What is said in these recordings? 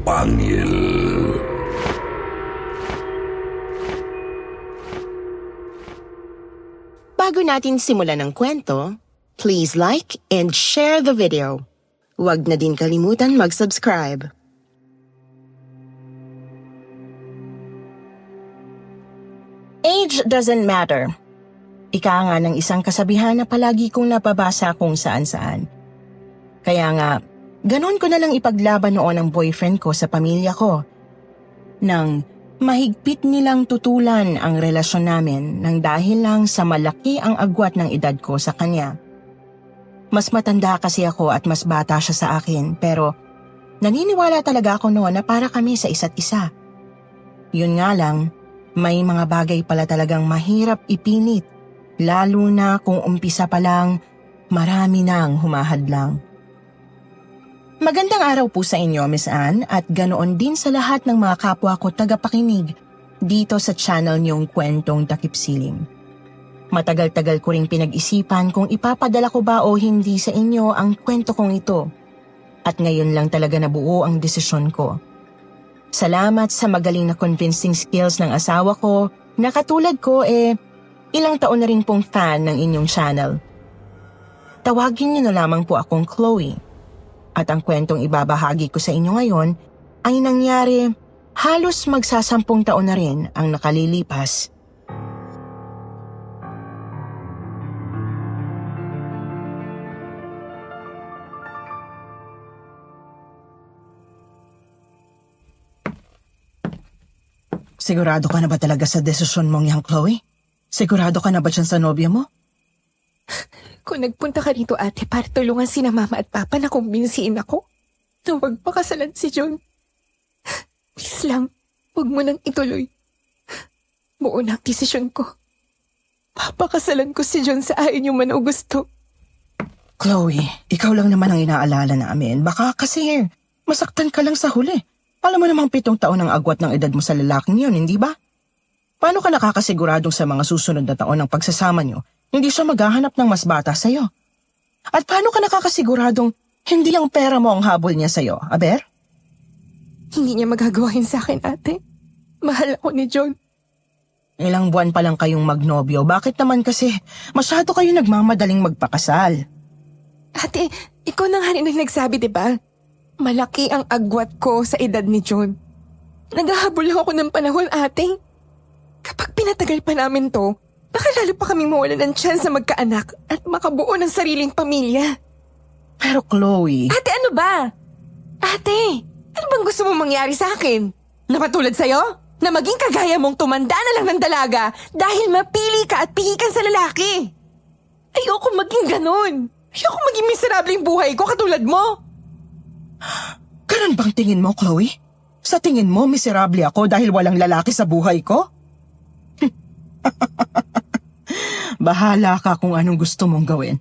pangil. Bago natin simulan ang kwento, please like and share the video. Huwag na din kalimutan mag-subscribe. Age doesn't matter. Ika nga ng isang kasabihan na palagi kong napabasa kung saan-saan. Kaya nga, ganon ko na lang ipaglaban noon ang boyfriend ko sa pamilya ko. Nang mahigpit nilang tutulan ang relasyon namin nang dahil lang sa malaki ang agwat ng edad ko sa kanya. Mas matanda kasi ako at mas bata siya sa akin pero naniniwala talaga ako noon na para kami sa isa't isa. Yun nga lang, may mga bagay pala talagang mahirap ipilit. Lalo na kung umpisa pa lang, marami nang humahadlang. Magandang araw po sa inyo, Miss Anne, at ganoon din sa lahat ng mga kapwa ko tagapakinig dito sa channel niyong Kwentong Takip Silim. Matagal-tagal ko ring pinag-isipan kung ipapadala ko ba o hindi sa inyo ang kwento kong ito. At ngayon lang talaga nabuo ang desisyon ko. Salamat sa magaling na convincing skills ng asawa ko na katulad ko ilang taon na rin pong fan ng inyong channel. Tawagin niyo na lamang po akong Chloe. At ang kwentong ibabahagi ko sa inyo ngayon ay nangyari halos magsasampung taon na rin ang nakalilipas. Sigurado ka na ba talaga sa desisyon mong yang, Chloe? Sigurado ka na ba dyan sa nobya mo? Kung nagpunta ka rito, ate, para tulungan sina mama at papa na kumbinsiin ako na huwag pakasalan si John. Please lang, huwag mo nang ituloy. Buo na ang desisyon ko. Papakasalan ko si John sa ayon yung man o gusto. Chloe, ikaw lang naman ang inaalala namin. Baka kasi masaktan ka lang sa huli. Alam mo namang 7 taon ang agwat ng edad mo sa lalaking yun, hindi ba? Paano ka nakakasiguradong sa mga susunod na taon ng pagsasama niyo, hindi siya maghahanap ng mas bata sa'yo? At paano ka nakakasiguradong hindi ang pera mo ang habol niya sa'yo, aber? Hindi niya magagawa yun sa akin, ate. Mahal ako ni John. Ilang buwan pa lang kayong magnobyo, bakit naman kasi masyado kayo nagmamadaling magpakasal? Ate, ikaw na nga rin ang nagsabi, diba? Malaki ang agwat ko sa edad ni John. Naghahabol lang ako ng panahon, ate. Kapag pinatagal pa namin to, baka lalo pa kami mawala ng chance na magkaanak at makabuo ng sariling pamilya. Pero Chloe... Ate, ano ba? Ate, ano bang gusto mong mangyari sa akin? Na matulad sa'yo? Na maging kagaya mong tumanda na lang ng dalaga dahil mapili ka at pihikan sa lalaki? Ayoko maging ganun. Ayoko maging miserableng buhay ko katulad mo. Ganun bang tingin mo, Chloe? Sa tingin mo, miserable ako dahil walang lalaki sa buhay ko? Bahala ka kung anong gusto mong gawin.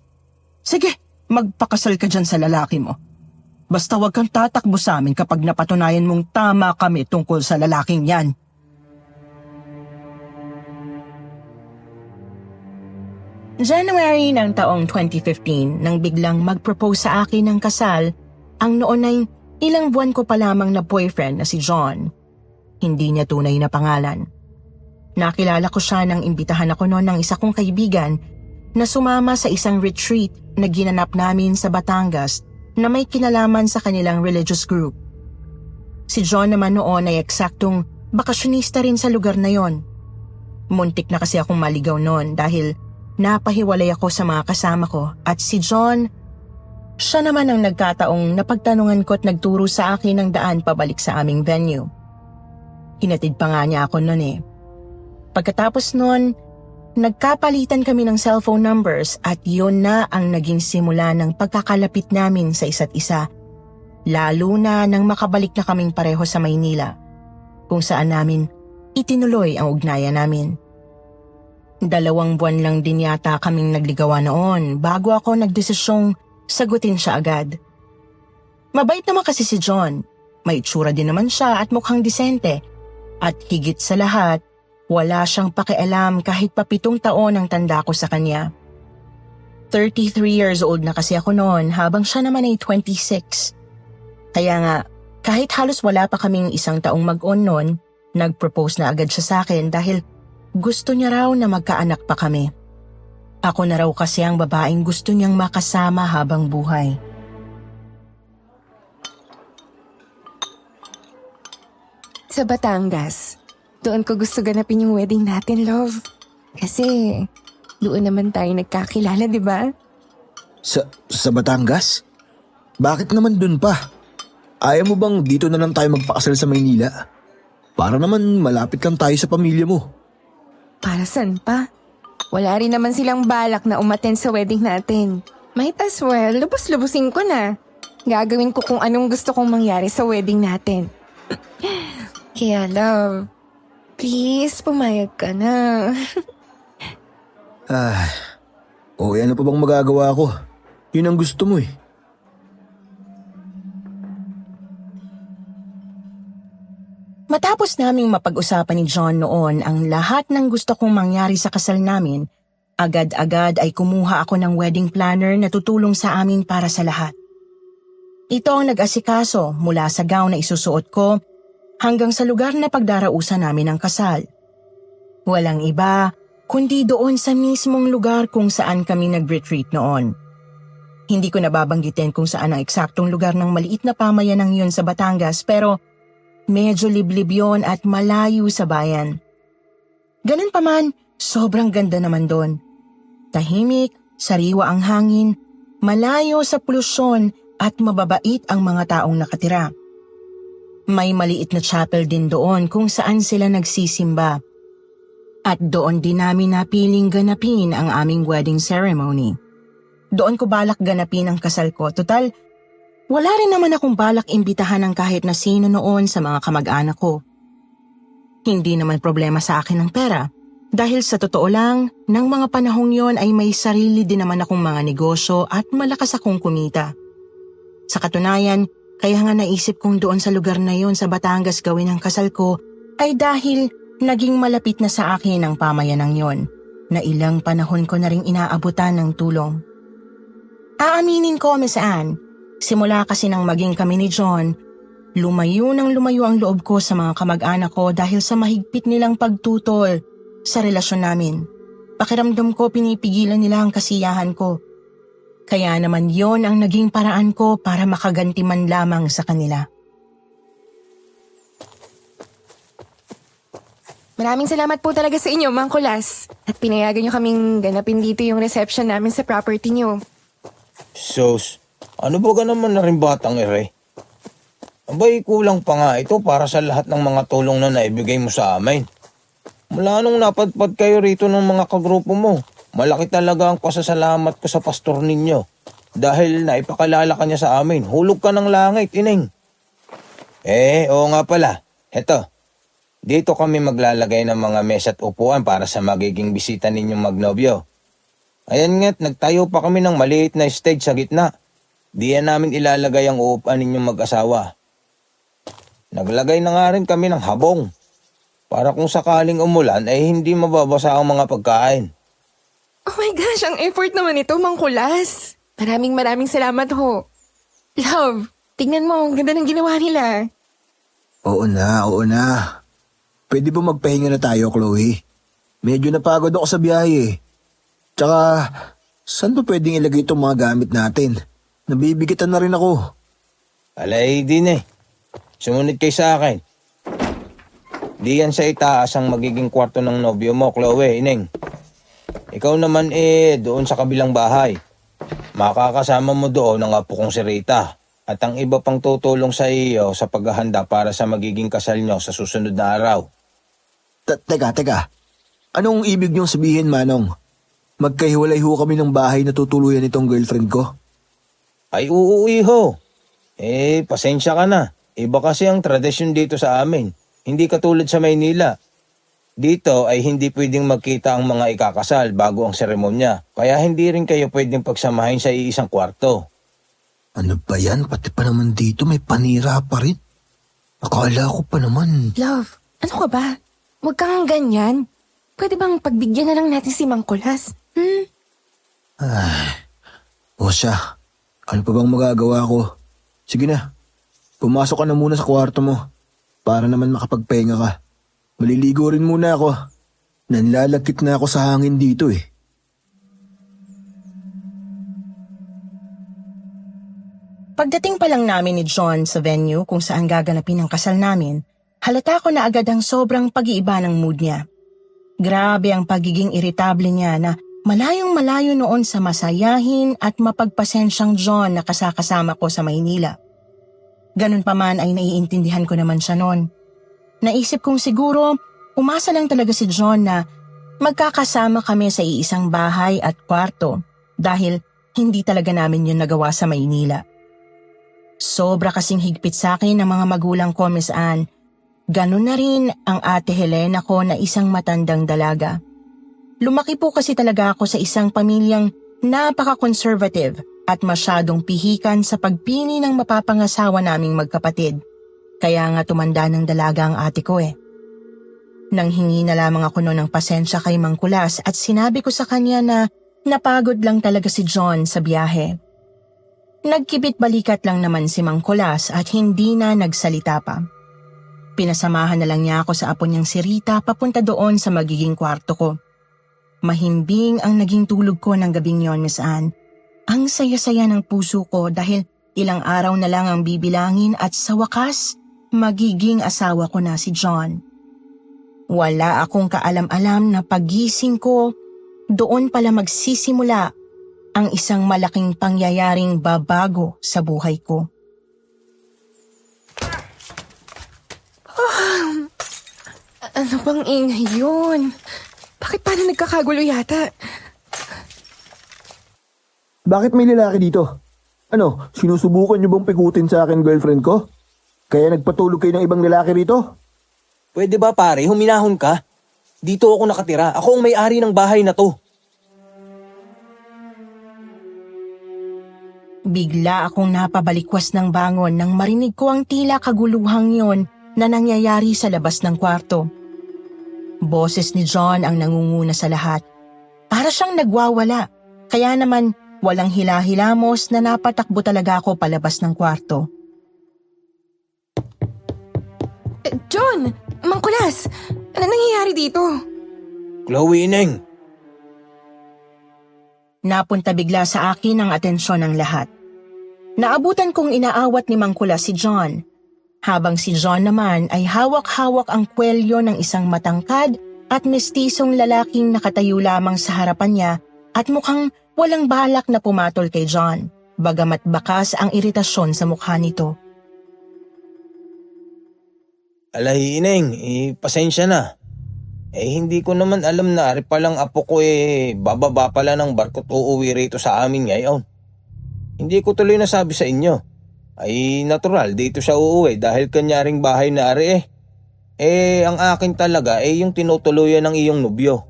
Sige, magpakasal ka dyan sa lalaki mo. Basta wag kang tatakbo sa amin kapag napatunayan mong tama kami tungkol sa lalaking yan. January ng taong 2015 nang biglang mag-propose sa akin ng kasal ang noon ay ilang buwan ko pa lamang na boyfriend na si John. Hindi niya tunay na pangalan. Nakilala ko siya nang imbitahan ako noon ng isa kong kaibigan na sumama sa isang retreat na ginanap namin sa Batangas na may kinalaman sa kanilang religious group. Si John naman noon ay eksaktong bakasyonista rin sa lugar na yon. Muntik na kasi akong maligaw noon dahil napahiwalay ako sa mga kasama ko at si John, siya naman ang nagkataong napagtanungan ko at nagturo sa akin ng daan pabalik sa aming venue. Hinatid pa nga niya ako noon eh. Pagkatapos noon, nagkapalitan kami ng cellphone numbers at yun na ang naging simula ng pagkakalapit namin sa isa't isa. Lalo na nang makabalik na kaming pareho sa Maynila, kung saan namin itinuloy ang ugnayan namin. 2 buwan lang din yata kaming nagligawan noon bago ako nagdesisyong sagutin siya agad. Mabait naman kasi si John, may itsura din naman siya at mukhang disente. At higit sa lahat, wala siyang pakialam kahit pa 7 taon ang tanda ko sa kanya. 33 years old na kasi ako noon habang siya naman ay 26. Kaya nga, Kahit halos wala pa kaming 1 taong mag-on noon, nag-propose na agad siya sa akin dahil gusto niya raw na magkaanak pa kami. Ako na raw kasi ang babaeng gusto niyang makasama habang buhay. Sa Batangas, doon ko gusto ganapin yung wedding natin, love. Kasi doon naman tayo nagkakilala, di ba? Sa Batangas? Bakit naman dun pa? Ayaw mo bang dito na lang tayo magpakasal sa Maynila? Para naman malapit lang tayo sa pamilya mo. Para saan pa? Wala rin naman silang balak na umattend sa wedding natin. Might as well, lubos-lubusin ko na. Gagawin ko kung anong gusto kong mangyari sa wedding natin. Kaya love, please pumayag ka na. Ano pa bang magagawa ko? Yun ang gusto mo eh. Matapos naming mapag-usapan ni John noon ang lahat ng gusto kong mangyari sa kasal namin, agad-agad ay kumuha ako ng wedding planner na tutulong sa amin para sa lahat. Ito ang nag-asikaso mula sa gown na isusuot ko hanggang sa lugar na pagdarausan namin ng kasal. Walang iba kundi doon sa mismong lugar kung saan kami nag-retreat noon. Hindi ko nababanggitin kung saan ang eksaktong lugar ng maliit na pamayanang yun sa Batangas pero medyo liblib yon at malayo sa bayan. Ganun pa man, sobrang ganda naman doon. Tahimik, sariwa ang hangin, malayo sa polusyon at mababait ang mga taong nakatira. May maliit na chapel din doon kung saan sila nagsisimba. At doon din namin napiling ganapin ang aming wedding ceremony. Doon ko balak ganapin ang kasal ko. Total, wala rin naman akong balak imbitahan ng kahit na sino noon sa mga kamag-anak ko. Hindi naman problema sa akin ang pera. Dahil sa totoo lang, ng mga panahong yon ay may sarili din naman akong mga negosyo at malakas akong kumita. Sa katunayan, kaya nga naisip kong doon sa lugar na yon sa Batangas gawin ang kasal ko ay dahil naging malapit na sa akin ang pamayanang yon na ilang panahon ko na ring inaabutan ng tulong. Aaminin ko, Miss Anne, simula kasi nang maging kami ni John, lumayo ang loob ko sa mga kamag-anak ko dahil sa mahigpit nilang pagtutol sa relasyon namin. Pakiramdam ko pinipigilan nila ang kasiyahan ko. Kaya naman yon ang naging paraan ko para makaganti man lamang sa kanila. Maraming salamat po talaga sa inyo, Mang Kulas. At pinayagan nyo kaming ganapin dito yung reception namin sa property nyo. Sus, ano ba naman na rin batang ere? Abay, kulang pa nga ito para sa lahat ng mga tulong na naibigay mo sa amin. Mula nung napadpad kayo rito ng mga kagrupo mo, malaki talaga ang pasasalamat ko sa pastor ninyo. Dahil naipakalala ka niya sa amin, hulog ka ng langit, ineng. Oo nga pala, heto. Dito kami maglalagay ng mga mesa at upuan para sa magiging bisita ninyong magnobyo. Ayan nga't nagtayo pa kami ng maliit na stage sa gitna. Diyan namin ilalagay ang uupuan ninyong mag-asawa. Naglagay na nga rin kami ng habong. Para kung sakaling umulan ay hindi mababasa ang mga pagkain. Oh my gosh, ang effort naman ito, Mang Kulas. Maraming salamat ho. Love, tingnan mo, ang ganda ng ginawa nila. Oo na. Pwede ba magpahinga na tayo, Chloe? Medyo napagod ako sa biyahe. Tsaka, saan ba pwedeng ilagay itong mga gamit natin? Nabibigitan na rin ako. Alay din eh. Sumunod kayo sa akin. Diyan sa itaas ang magiging kwarto ng nobyo mo, Chloe, ineng. Ikaw naman doon sa kabilang bahay. Makakasama mo doon ang apo kong si Rita at ang iba pang tutulong sa iyo sa paghahanda para sa magiging kasal nyo sa susunod na araw. Teka. Anong ibig niyong sabihin, Manong? Magkahiwalay ho kami ng bahay na tutuluyan itong girlfriend ko? Ay uuwi ho. Pasensya ka na. Iba kasi ang tradisyon dito sa amin. Hindi katulad sa Maynila. Dito ay hindi pwedeng magkita ang mga ikakasal bago ang seremonya. Kaya hindi rin kayo pwedeng pagsamahin sa iisang kwarto. Ano ba yan? Pati pa naman dito may panira pa rin. Akala ko pa naman. Love, ano ka ba? Huwag kang ganyan. Pwede bang pagbigyan na lang natin si Mang Kulas? O siya, ano pa bang magagawa ko? Sige na, Pumasok ka na muna sa kwarto mo para naman makapagpahinga ka. Maliligo rin muna ako. Nanlalagkit na ako sa hangin dito eh. Pagdating pa lang namin ni John sa venue kung saan gaganapin ang kasal namin, halata ko na agad ang sobrang pag-iiba ng mood niya. Grabe ang pagiging irritable niya na malayong malayo noon sa masayahin at mapagpasensyang John na kasakasama ko sa Maynila. Ganun pa man ay naiintindihan ko naman siya noon. Naisip kong siguro umasa lang talaga si John na magkakasama kami sa iisang bahay at kwarto dahil hindi talaga namin yun nagawa sa Maynila. Sobra kasing higpit sa akin ng mga magulang ko, Miss Anne. Ganun na rin ang ate Helena ko na isang matandang dalaga. Lumaki po kasi talaga ako sa isang pamilyang napaka-conservative at masyadong pihikan sa pagpili ng mapapangasawa naming magkapatid. Kaya nga tumanda ng dalaga ang ate ko eh. Nang hingi na lamang ako noon ng pasensya kay Mang Kulas at sinabi ko sa kanya na napagod lang talaga si John sa biyahe. Nagkibit-balikat lang naman si Mang Kulas at hindi na nagsalita pa. Pinasamahan na lang niya ako sa apo niyang si Rita papunta doon sa magiging kwarto ko. Mahimbing ang naging tulog ko ng gabing yon, Miss Anne. Ang saya-saya ng puso ko dahil ilang araw na lang ang bibilangin at sa wakas, magiging asawa ko na si John. Wala akong kaalam-alam na pagising ko, doon pala magsisimula ang isang malaking pangyayaring babago sa buhay ko. Ano bang ingay yun? Bakit parang nagkakagulo yata? Bakit may lalaki dito? Ano, sinusubukan niyo bang pikutin sa akin girlfriend ko? Kaya nagpatulog kayo ng ibang lalaki rito? Pwede ba pare, huminahon ka? Dito ako nakatira. Ako ang may-ari ng bahay na to. Bigla akong napabalikwas ng bangon nang marinig ko ang tila kaguluhang yon na nangyayari sa labas ng kwarto. Boses ni John ang nangunguna sa lahat. Para siyang nagwawala, kaya naman walang hila-hilamos na napatakbo talaga ako palabas ng kwarto. John! Mang Kulas! Ano nangyayari dito? Chloe, Ineng. Napunta bigla sa akin ang atensyon ng lahat. Naabutan kong inaawat ni Mang Kulas si John. Habang si John naman ay hawak-hawak ang kwelyo ng isang matangkad at mestisong lalaking nakatayo lamang sa harapan niya at mukhang walang balak na pumatol kay John, bagamat bakas ang iritasyon sa mukha nito. Alay, Ineng, pasensya na. Hindi ko naman alam na ari palang apo ko bababa pala ng barko at uuwi rito sa amin ngayon. Hindi ko tuloy nasabi sa inyo. Ay natural, dito siya uuwi dahil kanyaring bahay na ari ang akin talaga yung tinutuluyan ng iyong nobyo.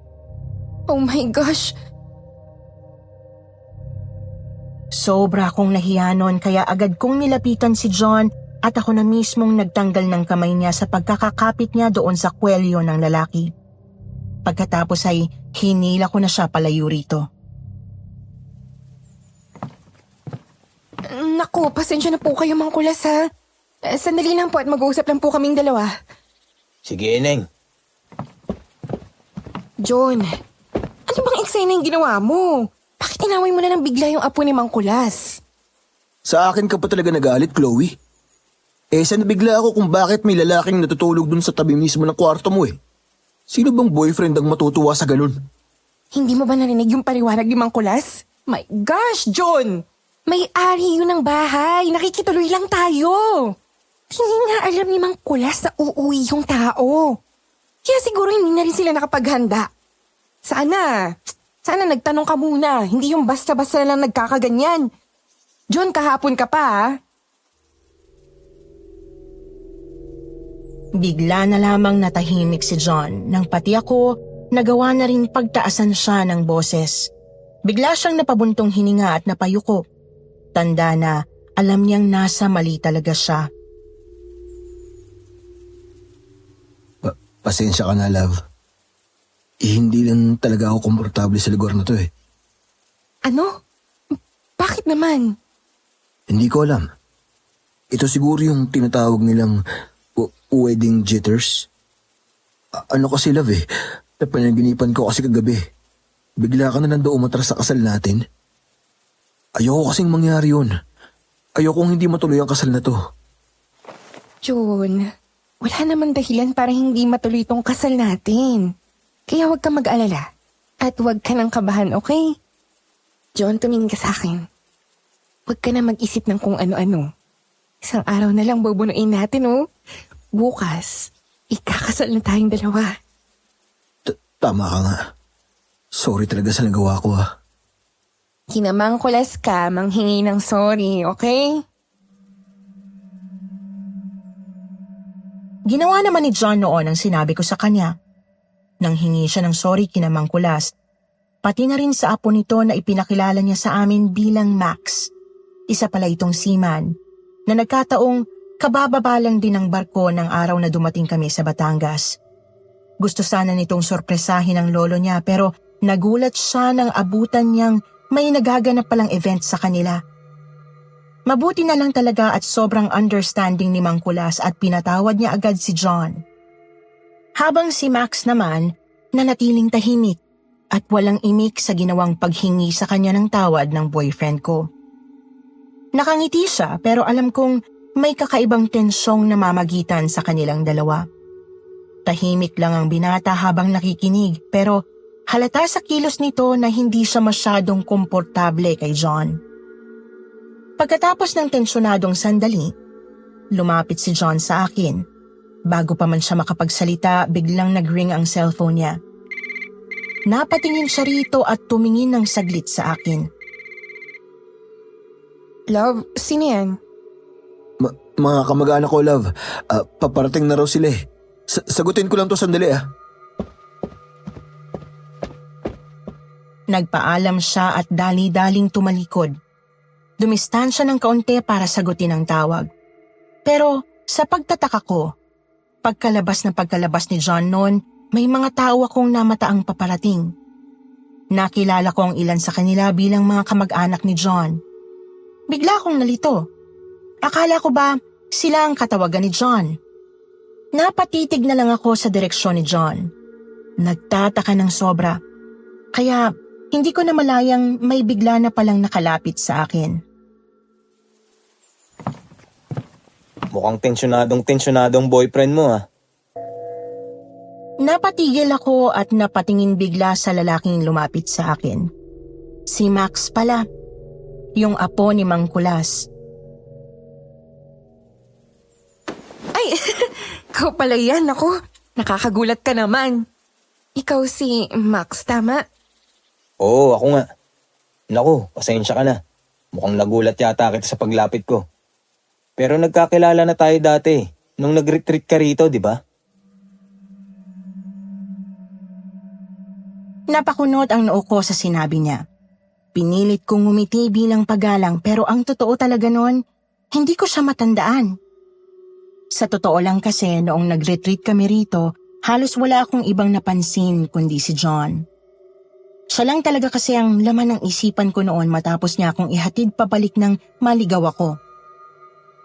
Oh my gosh! Sobra akong nahiya nun kaya agad kong nilapitan si John at ako na mismong nagtanggal ng kamay niya sa pagkakakapit niya doon sa kwelyo ng lalaki. Pagkatapos ay hinila ko na siya palayo rito. Naku, pasensya na po kayo, Mang Kulas, ha? Sandali lang po at mag-uusap lang po kaming dalawa. Sige, Ineng. John, ano bang eksena yung ginawa mo? Bakit inaway mo na ng bigla yung apo ni Mang Kulas? Sa akin ka pa talaga nagalit, Chloe? Saan nabigla ako kung bakit may lalaking natutulog dun sa tabi mismo ng kwarto mo Sino bang boyfriend ang matutuwa sa ganun? Hindi mo ba narinig yung paliwanag ni Mang Kulas? My gosh, John! May-ari yun ng bahay. Nakikituloy lang tayo. Hindi nga alam ni Mang Kulas na uuwi yung tao. Kaya siguro hindi na rin sila nakapaghanda. Sana nagtanong ka muna. Hindi yung basta-basta lang nagkakaganyan. John, kahapon ka pa, ha? Bigla na lamang natahimik si John nang pati ako nagawa na rin pagtaasan siya ng boses. Bigla siyang napabuntong hininga at napayuko. Tanda na alam niyang nasa mali talaga siya. Pasensya ka na, love. Hindi lang talaga ako komportable sa lugar na to Ano? Bakit naman? Hindi ko alam. Ito siguro yung tinatawag nilang wedding jitters. Ano kasi love napanaginipan ko kasi kagabi. Bigla ka na nandoon umatras sa kasal natin. Ayoko kasing mangyari yun. Ayokong hindi matuloy ang kasal na to. John, wala naman dahilan para hindi matuloy itong kasal natin. Kaya huwag ka mag-alala. At huwag ka nang kabahan, okay? John, tumingin ka sa akin. Huwag ka na mag-isip ng kung ano-ano. Isang araw na lang bubunuin natin, oh. Bukas, ikakasal na tayong dalawa. Tama ka nga. Sorry talaga sa nagawa ko Kinamangkulas ka, manghingi ng sorry, okay? Ginawa naman ni John noon ang sinabi ko sa kanya. Nang hingi siya ng sorry kinamangkulas, pati na rin sa apo nito na ipinakilala niya sa amin bilang Max. Isa pala itong seaman na nagkataong kabababa lang din ng barko ng araw na dumating kami sa Batangas. Gusto sana nitong sorpresahin ng lolo niya pero nagulat siya nang abutan niyang may nagaganap palang event sa kanila. Mabuti na lang talaga at sobrang understanding ni Mang Kulas at pinatawad niya agad si John. Habang si Max naman nanatiling tahimik at walang imik sa ginawang paghingi sa kanya ng tawad ng boyfriend ko. Nakangiti siya pero alam kong may kakaibang tensyong namamagitan sa kanilang dalawa. Tahimik lang ang binata habang nakikinig pero halata sa kilos nito na hindi siya masyadong komportable kay John. Pagkatapos ng tensyonadong sandali, lumapit si John sa akin. Bago pa man siya makapagsalita, biglang nag-ring ang cellphone niya. Napatingin siya rito at tumingin ng saglit sa akin. Love, sino yan? Mga kamag-anak ko, love. Paparating na raw sila Sagutin ko lang to sandali Nagpaalam siya at dali-daling tumalikod. Dumistansya ng kaunti para sagutin ang tawag. Pero sa pagtataka ko, pagkalabas ni John noon, may mga tao akong namataang paparating. Nakilala ko ang ilan sa kanila bilang mga kamag-anak ni John. Bigla akong nalito. Akala ko ba sila ang katawagan ni John? Napatitig na lang ako sa direksyon ni John. Nagtataka ng sobra. Kaya hindi ko na malayang may bigla na palang nakalapit sa akin. Mukhang tensyonadong boyfriend mo Napatigil ako at napatingin bigla sa lalaking lumapit sa akin. Si Max pala, yung apo ni Mang Kulas. Ay, ikaw pala yan, ako. Nakakagulat ka naman. Ikaw si Max, tama? Oo, ako nga. Naku, pasensya ka na. Mukhang nagulat yata kita sa paglapit ko. Pero nagkakilala na tayo dati, nung nag-retreat ka rito, di ba? Napakunot ang noo ko sa sinabi niya. Pinilit kong ngumiti bilang paggalang pero ang totoo talaga noon, hindi ko siya matandaan. Sa totoo lang kasi noong nag-retreat kami rito, halos wala akong ibang napansin kundi si John. Siya lang talaga kasi ang laman ng isipan ko noon matapos niya akong ihatid pabalik ng maligaw ako.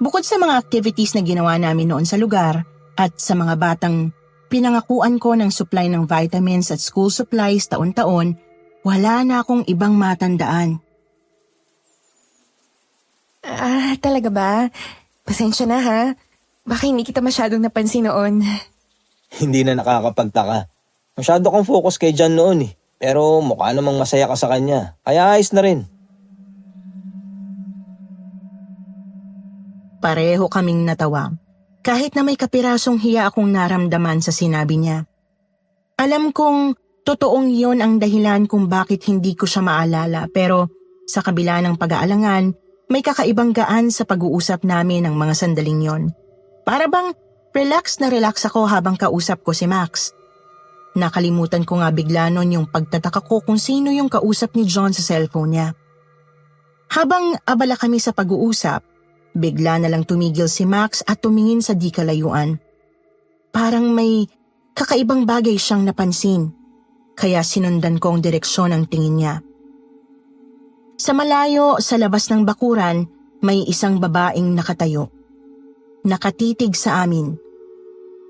Bukod sa mga activities na ginawa namin noon sa lugar at sa mga batang pinangakuan ko ng supply ng vitamins at school supplies taon-taon, wala na akong ibang matandaan. Talaga ba? Pasensya na ha. Baka hindi kita masyadong napansin noon. Hindi na nakakapagtaka. Masyado kang focus kay John noon Pero mukha namang masaya ka sa kanya. Kaya ayos na rin. Pareho kaming natawa. Kahit na may kapirasong hiya akong naramdaman sa sinabi niya. Alam kong totoong iyon ang dahilan kung bakit hindi ko siya maalala pero sa kabila ng pag-aalangan, may kakaibang gaan sa pag-uusap namin ng mga sandaling yon. Para bang relax na relax ako habang kausap ko si Max. Nakalimutan ko nga bigla nun yung pagtataka ko kung sino yung kausap ni John sa cellphone niya. Habang abala kami sa pag-uusap, bigla na lang tumigil si Max at tumingin sa di kalayuan. Parang may kakaibang bagay siyang napansin, kaya sinundan ko ang direksyon ng tingin niya. Sa malayo, sa labas ng bakuran, may isang babaeng nakatayo. nakatitig sa amin.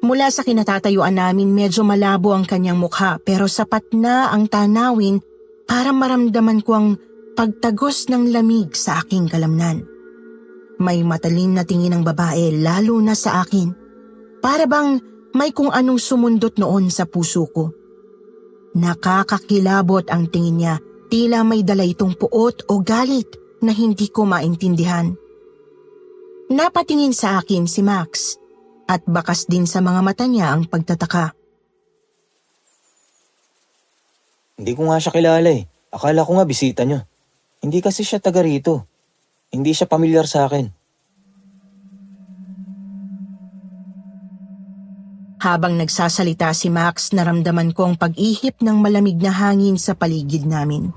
Mula sa kinatatayuan namin medyo malabo ang kanyang mukha pero sapat na ang tanawin para maramdaman ko ang pagtagos ng lamig sa aking kalamnan. May matalim na tingin ng babae lalo na sa akin. Para bang may kung anong sumundot noon sa puso ko. Nakakakilabot ang tingin niya, tila may dala itong puot o galit na hindi ko maintindihan. Napatingin sa akin si Max at bakas din sa mga mata niya ang pagtataka. Hindi ko nga siya kilala eh. Akala ko nga bisita niyo. Hindi kasi siya taga rito. Hindi siya pamilyar sa akin. Habang nagsasalita si Max, naramdaman ko ang pag-ihip ng malamig na hangin sa paligid namin.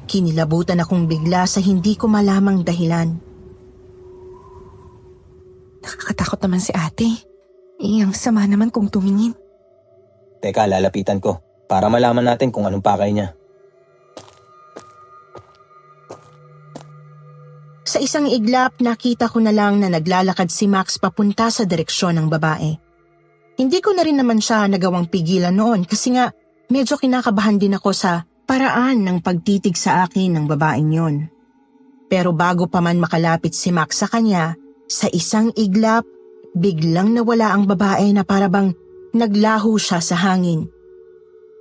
Kinilabutan akong bigla sa hindi ko malamang dahilan. Nakakatakot naman si ate. Ang sama naman kung tumingin. Teka, lalapitan ko para malaman natin kung anong pakay niya. Sa isang iglap, nakita ko na lang na naglalakad si Max papunta sa direksyon ng babae. Hindi ko na rin naman siya nagawang pigilan noon kasi nga medyo kinakabahan din ako sa paraan ng pagtitig sa akin ng babaeng yon. Pero bago pa man makalapit si Max sa kanya, sa isang iglap, biglang nawala ang babae na parabang naglaho siya sa hangin.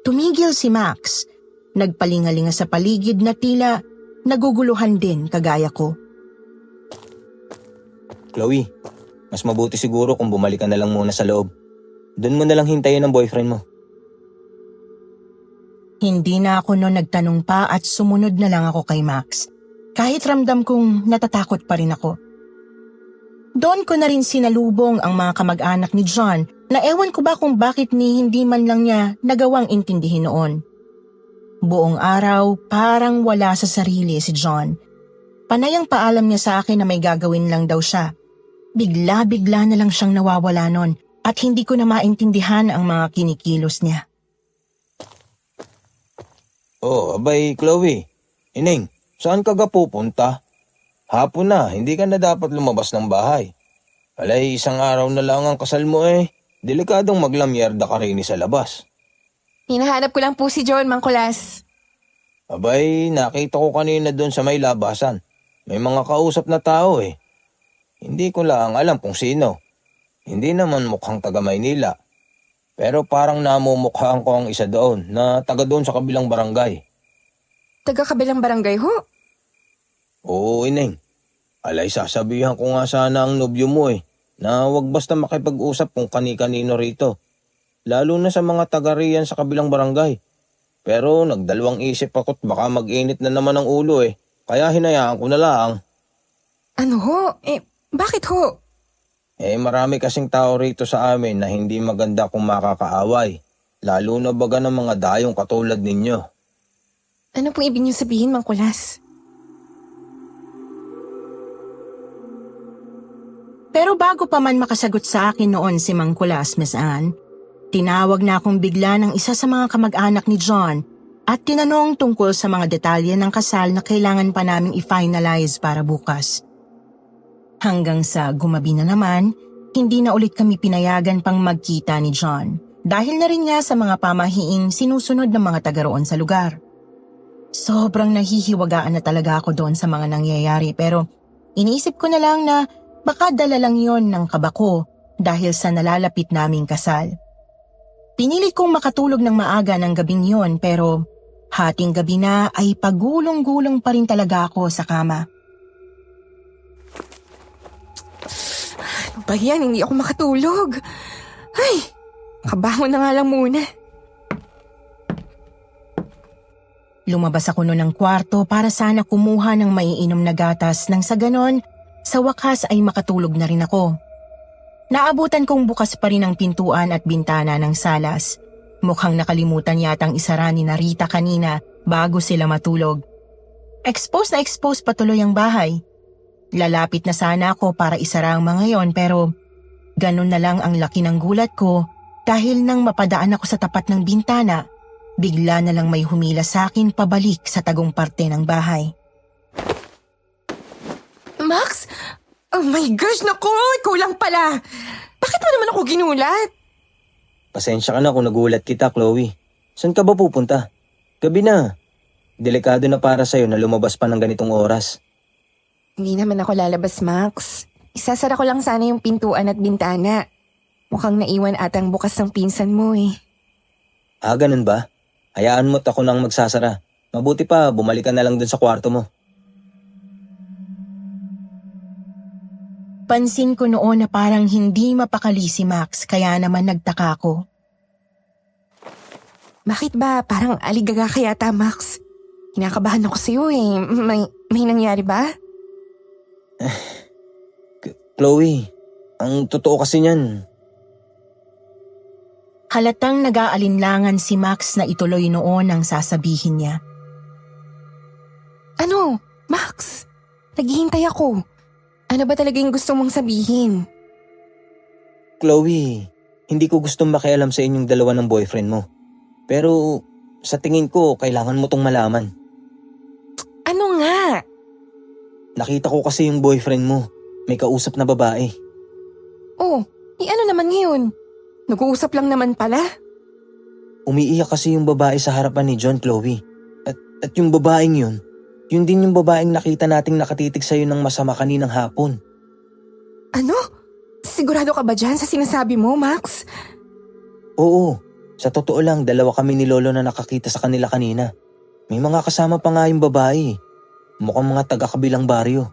Tumigil si Max, nagpalingalinga sa paligid na tila naguguluhan din kagaya ko. Chloe, mas mabuti siguro kung bumalik ka na lang muna sa loob. Doon mo na lang hintayin ang boyfriend mo. Hindi na ako noon nagtanong pa at sumunod na lang ako kay Max. Kahit ramdam kong natatakot pa rin ako. Doon ko na rin sinalubong ang mga kamag-anak ni John na ewan ko ba kung bakit hindi man lang niya nagawang intindihin noon. Buong araw parang wala sa sarili si John. Panayang paalam niya sa akin na may gagawin lang daw siya. Bigla-bigla na lang siyang nawawala noon. At hindi ko na maintindihan ang mga kinikilos niya. Oh, abay, Chloe. Ining, saan ka pupunta? Hapon na, hindi ka na dapat lumabas ng bahay. Alay, isang araw na lang ang kasal mo eh. Delikadong maglamyerda ka rin sa labas. Hinahanap ko lang po si John, Mang Kulas. Abay, nakita ko kanina doon sa may labasan. May mga kausap na tao eh. Hindi ko lang alam kung sino. Hindi naman mukhang taga Maynila. Pero parang namumukhaan ko ang isa doon na taga doon sa kabilang barangay. Taga kabilang barangay ho? Oo, Ineng. Alay, sasabihan ko nga sana ang nobyo mo eh, na wag basta makipag-usap kung kani-kanino rito. Lalo na sa mga taga riyan sa kabilang barangay. Pero nagdalawang isip ako't baka mag-init na naman ang ulo eh. Kaya hinayaan ko na lang. Ano ho? Bakit ho? Marami kasing tao rito sa amin na hindi maganda kung makakaaway. Lalo na baga ng mga dayong katulad ninyo. Ano pong ibig niyo sabihin, Mang Kulas? Pero bago pa man makasagot sa akin noon si Mang Kulas, Miss Anne, tinawag na akong bigla ng isa sa mga kamag-anak ni John at tinanong tungkol sa mga detalye ng kasal na kailangan pa naming i-finalize para bukas. Hanggang sa gumabi na naman, hindi na ulit kami pinayagan pang magkita ni John dahil na rin nga sa mga pamahiing sinusunod ng mga taga roon sa lugar. Sobrang nahihiwagaan na talaga ako doon sa mga nangyayari pero iniisip ko na lang na baka dala lang yon ng kaba ko dahil sa nalalapit naming kasal. Pinilit kong makatulog ng maaga ng gabing yon pero hating gabi na ay pagulong-gulong pa rin talaga ako sa kama. Ano ba yan? Hindi ako makatulog. Ay, kabangon na nga lang muna. Lumabas ako noon ng kwarto para sana kumuha ng maiinom na gatas nang sa ganon, sa wakas ay makatulog na rin ako. Naabutan kong bukas pa rin ang pintuan at bintana ng salas. Mukhang nakalimutan yatang isara ni Rita kanina bago sila matulog. Expose na expose patuloy ang bahay. Lalapit na sana ako para isara ang mga yon pero ganun na lang ang laki ng gulat ko dahil nang mapadaan ako sa tapat ng bintana, bigla na lang may humila sa akin pabalik sa tagong parte ng bahay. Max? Oh my gosh, naku! Ikaw lang pala! Bakit mo naman ako ginulat? Pasensya ka na kung nagulat kita, Chloe. Saan ka ba pupunta? Gabi na. Delikado na para sa'yo na lumabas pa ng ganitong oras. Hindi naman ako lalabas, Max. Isasara ko lang sana yung pintuan at bintana. Mukhang naiwan atang bukas ng pinsan mo eh. Ah, ganun ba? Hayaan mo't ako nang magsasara. Mabuti pa, bumalik ka na lang dun sa kwarto mo. Pansin ko noon na parang hindi mapakali si Max kaya naman nagtaka ko. Bakit ba? Parang aligaga ka yata, Max. Kinakabahan ako sa'yo eh. May nangyari ba? Chloe, ang totoo kasi niyan. Halatang nag-aalinlangan si Max na ituloy noon ang sasabihin niya. Ano? Max? Naghihintay ako. Ano ba talaga yung gusto mong sabihin? Chloe, hindi ko gustong makialam sa inyong dalawa ng boyfriend mo. Pero sa tingin ko, kailangan mo tong malaman. Ano nga? Nakita ko kasi yung boyfriend mo. May kausap na babae. Oh, ano naman ngayon? Nag-uusap lang naman pala. Umiiyak kasi yung babae sa harapan ni John, Chloe. At yung babaeng yun din yung babaeng nakita nating nakatitig sa'yo ng masama kaninang hapon. Ano? Sigurado ka ba dyan sa sinasabi mo, Max? Oo, sa totoo lang, dalawa kami ni Lolo na nakakita sa kanila kanina. May mga kasama pa nga yung babae. Mukhang mga taga-kabilang baryo.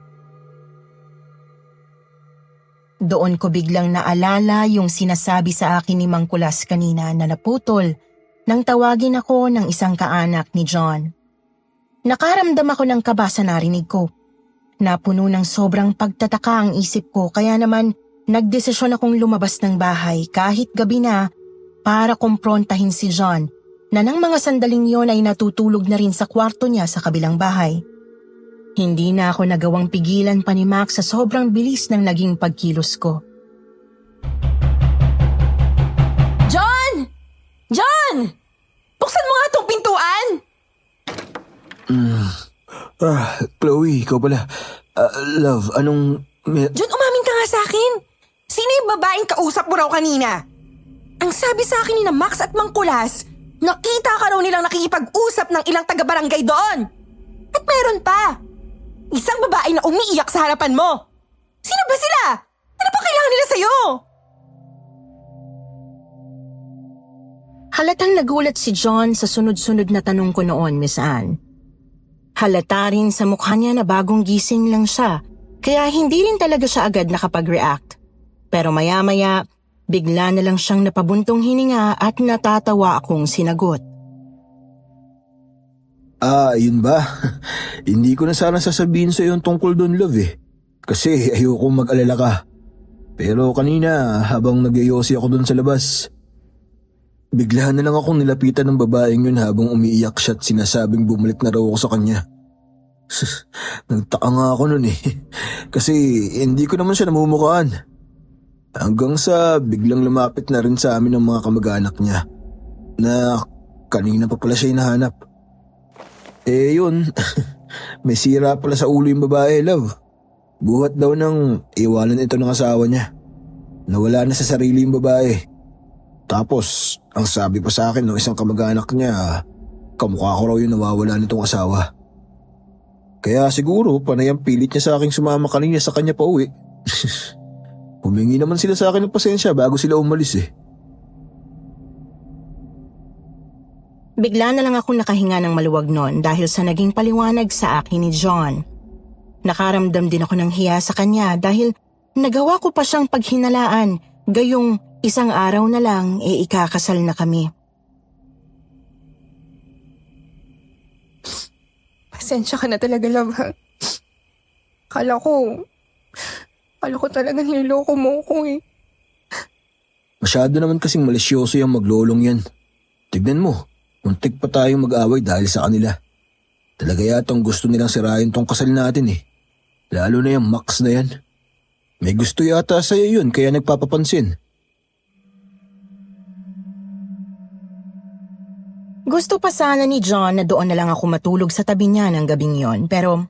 Doon ko biglang naalala yung sinasabi sa akin ni Mang Kulas kanina na naputol nang tawagin ako ng isang kaanak ni John. Nakaramdam ako ng kaba sa narinig ko. Napuno ng sobrang pagtataka ang isip ko kaya naman nagdesisyon akong lumabas ng bahay kahit gabi na para kumprontahin si John na nang mga sandaling yon ay natutulog na rin sa kwarto niya sa kabilang bahay. Hindi na ako nagawang pigilan pa ni Max sa sobrang bilis ng naging pagkilos ko. John! John! Buksan mo nga itong pintuan! Chloe, ikaw pala. Love, anong... John, umamin ka nga sa akin. Sino yung babaeng kausap mo raw kanina? Ang sabi sa akin ni na Max at Mang Kulas, nakita ka raw nilang nakikipag-usap ng ilang taga-barangay doon. At meron pa. Isang babae na umiiyak sa harapan mo. Sino ba sila? Ano pa kailangan nila sa'yo? Halatang nagulat si John sa sunod-sunod na tanong ko noon, Miss Anne. Halata rin sa mukha niya na bagong gising lang siya, kaya hindi rin talaga siya agad nakapag-react. Pero maya-maya, bigla na lang siyang napabuntong hininga at natatawa akong sinagot. Yun ba? Hindi ko na sana sasabihin sa iyo tungkol doon, love eh. Kasi ayoko mag-alala ka. Pero kanina, habang nagyayosi ako doon sa labas, bigla na lang akong nilapitan ng babaeng yun habang umiiyak siya at sinasabing bumalik na raw ako sa kanya. Nagtaka nga ako nun eh. Kasi hindi ko naman siya namumukhaan. Hanggang sa biglang lumapit na rin sa amin ng mga kamag-anak niya na kanina pa pala siya hinahanap. Yun, may sira pala sa ulo yung babae, love. Buhat daw ng iwanan ito ng asawa niya. Nawala na sa sarili yung babae. Tapos, ang sabi pa sa akin ng isang kamag-anak niya, kamukha ko raw yung nawawala nitong asawa. Kaya siguro, panay ang pilit niya sa aking sumama kanina sa kanya pa uwi. Humingi naman sila sa akin ng pasensya bago sila umalis eh. Bigla na lang akong nakahinga ng maluwag noon dahil sa naging paliwanag sa akin ni John. Nakaramdam din ako ng hiya sa kanya dahil nagawa ko pa siyang paghinalaan gayong isang araw na lang ikakasal na kami. Pasensya ka na talaga, love, ha? Kala ko talaga niloloko mo ko eh. Masyado naman kasing malisyoso yung maglolong yan. Tignan mo. Muntik pa tayong mag-away dahil sa kanila. Talaga yatang gusto nilang sirayin tong kasal natin eh. Lalo na yung Max na yan. May gusto yata sa'yo yun kaya nagpapapansin. Gusto pa sana ni John na doon na lang ako matulog sa tabi niya ng gabing yon pero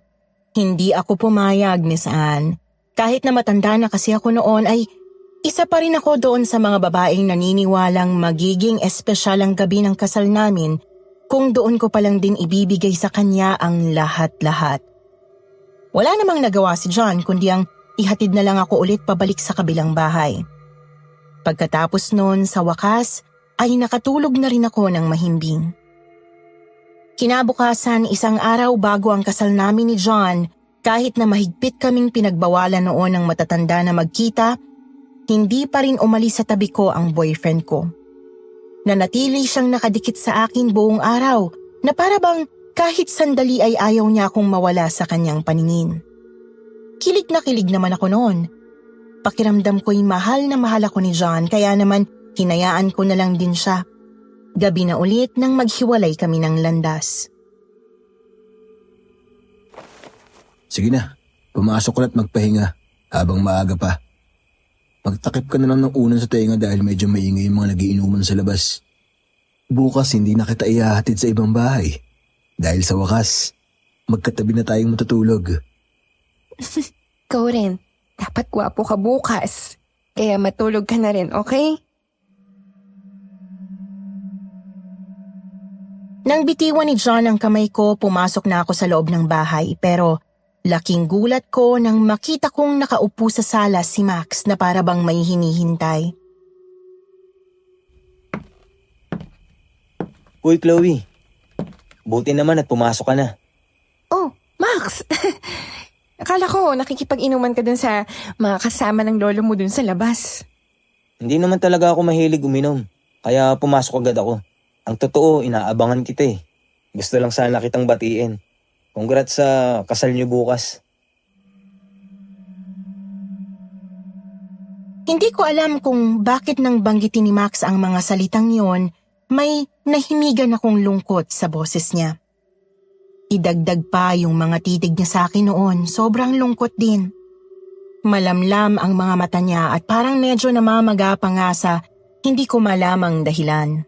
hindi ako pumayag, Miss Anne. Kahit na matanda na kasi ako noon ay isa pa rin ako doon sa mga babaeng naniniwalang magiging espesyal ang gabi ng kasal namin kung doon ko palang din ibibigay sa kanya ang lahat-lahat. Wala namang nagawa si John kundi ang ihatid na lang ako ulit pabalik sa kabilang bahay. Pagkatapos noon sa wakas ay nakatulog na rin ako ng mahimbing. Kinabukasan, isang araw bago ang kasal namin ni John, kahit na mahigpit kaming pinagbawalan noon ng matatanda na magkita, hindi pa rin umalis sa tabi ko ang boyfriend ko. Nanatili siyang nakadikit sa akin buong araw na para bang kahit sandali ay ayaw niya akong mawala sa kanyang paningin. Kilig na kilig naman ako noon. Pakiramdam ko'y mahal na mahal ako ni John kaya naman hinayaan ko na lang din siya. Gabi na ulit nang maghiwalay kami ng landas. Sige na, pumasok ka at magpahinga habang maaga pa. Magtakip ka na lang ng unan sa tenga dahil medyo maingay yung mga nagiinuman sa labas. Bukas hindi na kita ihahatid sa ibang bahay. Dahil sa wakas, magkatabi na tayong matutulog. Ikaw rin. Dapat gwapo ka bukas. Kaya matulog ka na rin, okay? Nang bitiwan ni John ang kamay ko, pumasok na ako sa loob ng bahay pero laking gulat ko nang makita kong nakaupo sa sala si Max na para bang may hinihintay. Uy, Chloe. Buti naman at pumasok ka na. Oh, Max! Akala ko nakikipag-inuman ka dun sa mga kasama ng lolo mo dun sa labas. Hindi naman talaga ako mahilig uminom, kaya pumasok agad ako. Ang totoo, inaabangan kita eh. Gusto lang sana kitang batiin. Congrats sa kasal niyo bukas. Hindi ko alam kung bakit nang banggitin ni Max ang mga salitang yon, may nahimigan akong lungkot sa boses niya. Idagdag pa yung mga titig niya sa akin noon, sobrang lungkot din. Malamlam ang mga mata niya at parang medyo namamaga pa nga sa hindi ko malamang dahilan.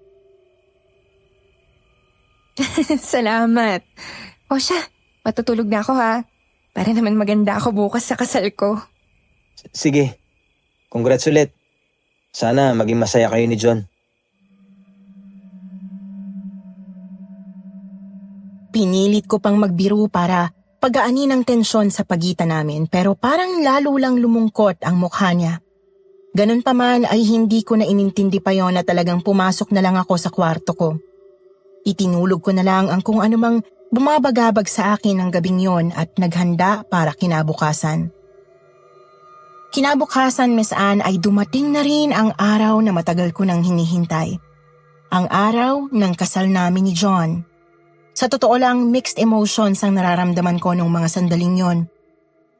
Salamat. O siya, matutulog na ako ha. Para naman maganda ako bukas sa kasal ko. Sige. Congrats ulit. Sana maging masaya kayo ni John. Pinilit ko pang magbiro para pagaanin ang tensyon sa pagitan namin pero parang lalo lang lumungkot ang mukha niya. Ganun pa man ay hindi ko na inintindi pa yon na talagang pumasok na lang ako sa kwarto ko. Itinulog ko na lang ang kung anumang bumabagabag sa akin ng gabing yon at naghanda para kinabukasan. Kinabukasan, Miss Anne, ay dumating na rin ang araw na matagal ko nang hinihintay. Ang araw ng kasal namin ni John. Sa totoo lang, mixed emotions ang nararamdaman ko nung mga sandaling yon.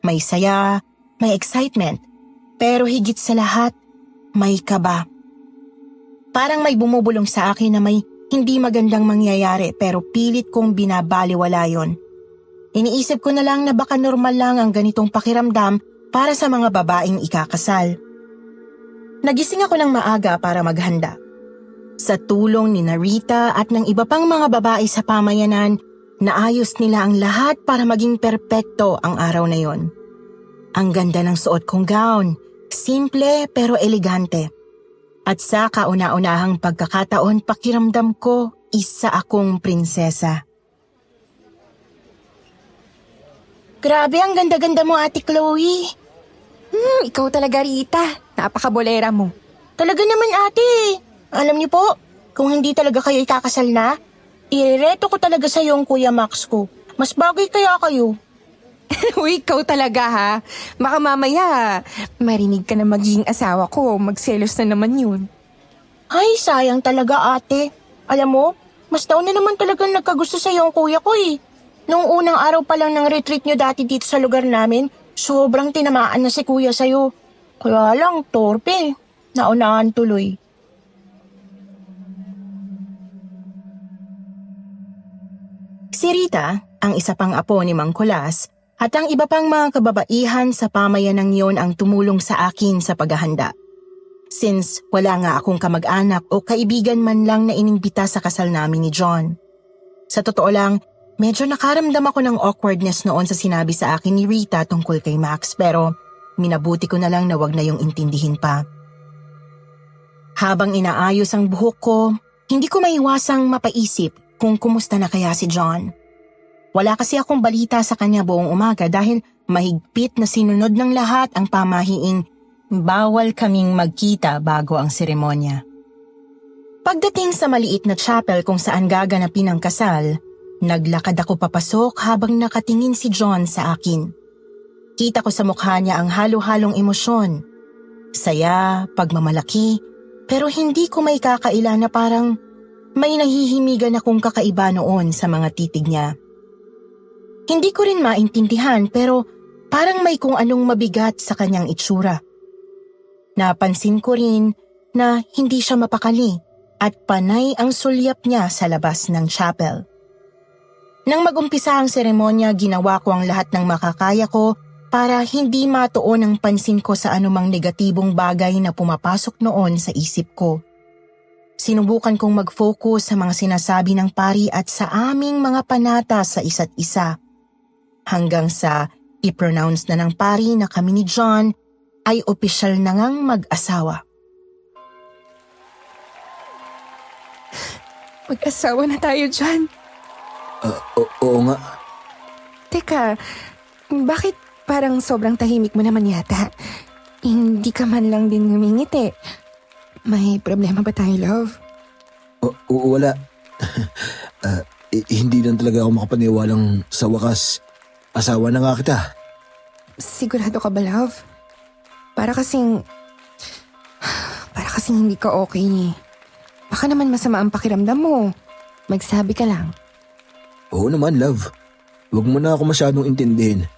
May saya, may excitement, pero higit sa lahat, may kaba. Parang may bumubulong sa akin na may hindi magandang mangyayari pero pilit kong binabaliwala yon. Iniisip ko na lang na baka normal lang ang ganitong pakiramdam para sa mga babaeng ikakasal. Nagising ako ng maaga para maghanda. Sa tulong ni Narita at ng iba pang mga babae sa pamayanan, naayos nila ang lahat para maging perpekto ang araw na yon. Ang ganda ng suot kong gown, simple pero elegante. At sa kauna-unahang pagkakataon, pakiramdam ko isa akong prinsesa. Grabe, ang ganda-ganda mo, Ate Chloe. Ikaw talaga, Rita. Napakabolera mo. Talaga naman, ate. Alam niyo po, kung hindi talaga kayo ikakasal na, irereto ko talaga sa yung Kuya Max ko. Mas bagay kaya kayo. Uy, ikaw talaga ha. Baka mamaya, marinig ka na magiging asawa ko. Magselos na naman yun. Ay, sayang talaga, ate. Alam mo, mas taon na naman talagang nagkagusto sa yung kuya ko eh. Noong unang araw pa lang ng retreat niyo dati dito sa lugar namin, sobrang tinamaan na si kuya sa'yo. Kaya lang, torpe. Naunahan tuloy. Si Rita, ang isa pang apo ni Mang Kulas, at ang iba pang mga kababaihan sa pamayanang yon ang tumulong sa akin sa paghahanda. Since wala nga akong kamag-anak o kaibigan man lang na inimbita sa kasal namin ni John. Sa totoo lang, medyo nakaramdam ako ng awkwardness noon sa sinabi sa akin ni Rita tungkol kay Max pero minabuti ko na lang na wag na yung intindihin pa. Habang inaayos ang buhok ko, hindi ko maiwasang mapaisip kung kumusta na kaya si John. Wala kasi akong balita sa kanya buong umaga dahil mahigpit na sinunod ng lahat ang pamahiing bawal kaming magkita bago ang seremonya. Pagdating sa maliit na chapel kung saan gaganapin ang kasal, naglakad ako papasok habang nakatingin si John sa akin. Kita ko sa mukha niya ang halo-halong emosyon. Saya, pagmamalaki, pero hindi ko may kakaila na parang may nahihimigan akong kakaiba noon sa mga titig niya. Hindi ko rin maintindihan pero parang may kung anong mabigat sa kanyang itsura. Napansin ko rin na hindi siya mapakali at panay ang sulyap niya sa labas ng chapel. Nang magumpisa ang seremonya, ginawa ko ang lahat ng makakaya ko para hindi matuon ang pansin ko sa anumang negatibong bagay na pumapasok noon sa isip ko. Sinubukan kong mag-focus sa mga sinasabi ng pari at sa aming mga panata sa isa't isa. Hanggang sa i-pronounce na ng pari na kami ni John ay opisyal na ngang mag-asawa. Mag-asawa na tayo, John. Oo nga. Teka, bakit parang sobrang tahimik mo naman yata? Hindi ka man lang din ngumingiti. May problema ba tayo, love? Wala. Hindi lang talaga ako makapaniwalang sa wakas. Asawa na nga kita. Sigurado ka ba, love? Para kasing hindi ka okay. Baka naman masama ang pakiramdam mo. Magsabi ka lang. Oo naman, love. Huwag mo na ako masyadong intindihin.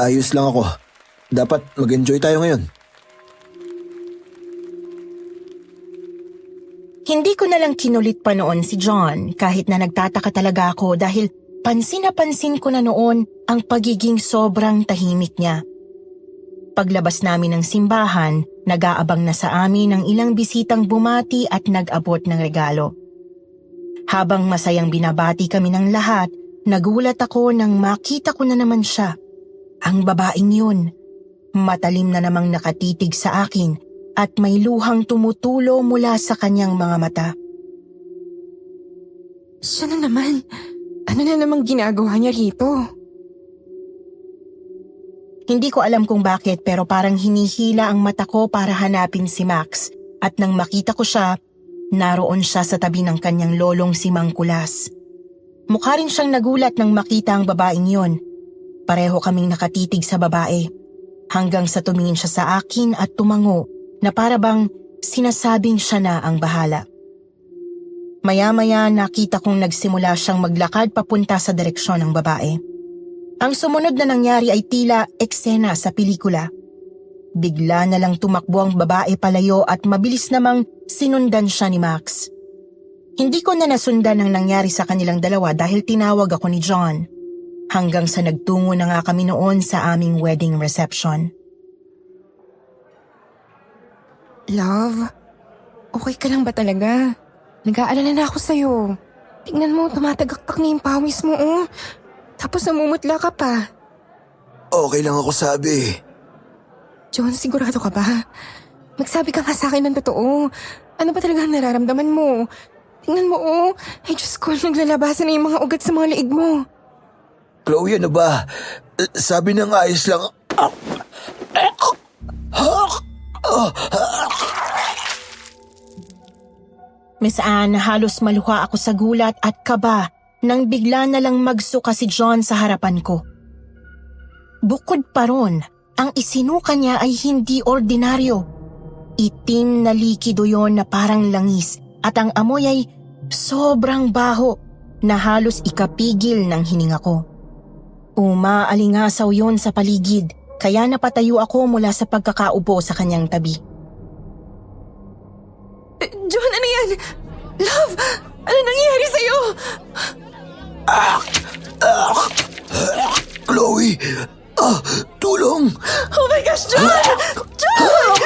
Ayos lang ako. Dapat mag-enjoy tayo ngayon. Hindi ko na lang kinulit pa noon si John kahit na nagtataka talaga ako dahil pansin na pansin ko na noon ang pagiging sobrang tahimik niya. Paglabas namin ng simbahan, nag-aabang na sa amin ang ilang bisitang bumati at nag-abot ng regalo. Habang masayang binabati kami ng lahat, nagulat ako nang makita ko na naman siya. Ang babaeng yun, matalim na namang nakatitig sa akin at may luhang tumutulo mula sa kanyang mga mata. Siya na naman. Ano na namang ginagawa niya rito? Hindi ko alam kung bakit pero parang hinihila ang mata ko para hanapin si Max at nang makita ko siya, naroon siya sa tabi ng kanyang lolong si Mang Kulas. Mukha rin siyang nagulat nang makita ang babaeng yon. Pareho kaming nakatitig sa babae hanggang sa tumingin siya sa akin at tumango na para bang sinasabing siya na ang bahala. Maya-maya nakita kong nagsimula siyang maglakad papunta sa direksyon ng babae. Ang sumunod na nangyari ay tila eksena sa pelikula. Bigla na lang tumakbo ang babae palayo at mabilis namang sinundan siya ni Max. Hindi ko na nasundan ang nangyari sa kanilang dalawa dahil tinawag ako ni John. Hanggang sa nagtungo na nga kami noon sa aming wedding reception. Love, okay ka lang ba talaga? Nag-aalala na ako sa'yo. Tingnan mo, tumatagaktak na yung pawis mo, oh. Tapos namumutla ka pa. Okay lang ako, sabi. John, sigurado ka ba? Magsabi ka nga sa akin ng totoo. Ano ba talaga ang nararamdaman mo? Tingnan mo, oh. Ay, Diyos ko, naglalabasan na yung mga ugat sa mga liig mo. Chloe, ano ba? Sabi na nga, ayos lang. Miss Anne, halos maluha ako sa gulat at kaba nang bigla na lang magsuka si John sa harapan ko. Bukod pa ron, ang isinuka niya ay hindi ordinaryo. Itim na likido yon na parang langis at ang amoy ay sobrang baho na halos ikapigil ng hininga ko. Umaalingasaw yon sa paligid kaya napatayo ako mula sa pagkakaupo sa kanyang tabi. John, ano yan? Love, ano nangyayari sa'yo? Chloe! Tulong! Oh my gosh, John! John!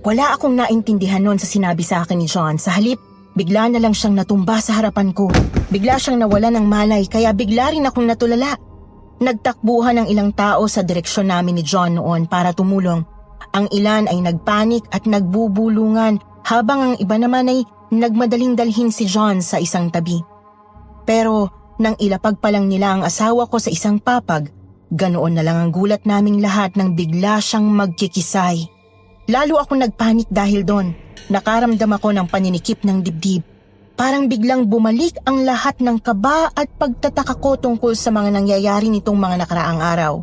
Wala akong naintindihan noon sa sinabi sa akin ni John. Sa halip, bigla na lang siyang natumba sa harapan ko. Bigla siyang nawala ng malay kaya bigla rin akong natulala. Nagtakbuhan ang ilang tao sa direksyon namin ni John noon para tumulong. Ang ilan ay nagpanik at nagbubulungan habang ang iba naman ay nagmadaling dalhin si John sa isang tabi. Pero nang ilapag pa lang nila ang asawa ko sa isang papag, ganoon na lang ang gulat naming lahat nang bigla siyang magkikisay. Lalo ako nagpanik dahil doon. Nakaramdam ako ng paninikip ng dibdib. Parang biglang bumalik ang lahat ng kaba at pagtataka ko tungkol sa mga nangyayari nitong mga nakaraang araw.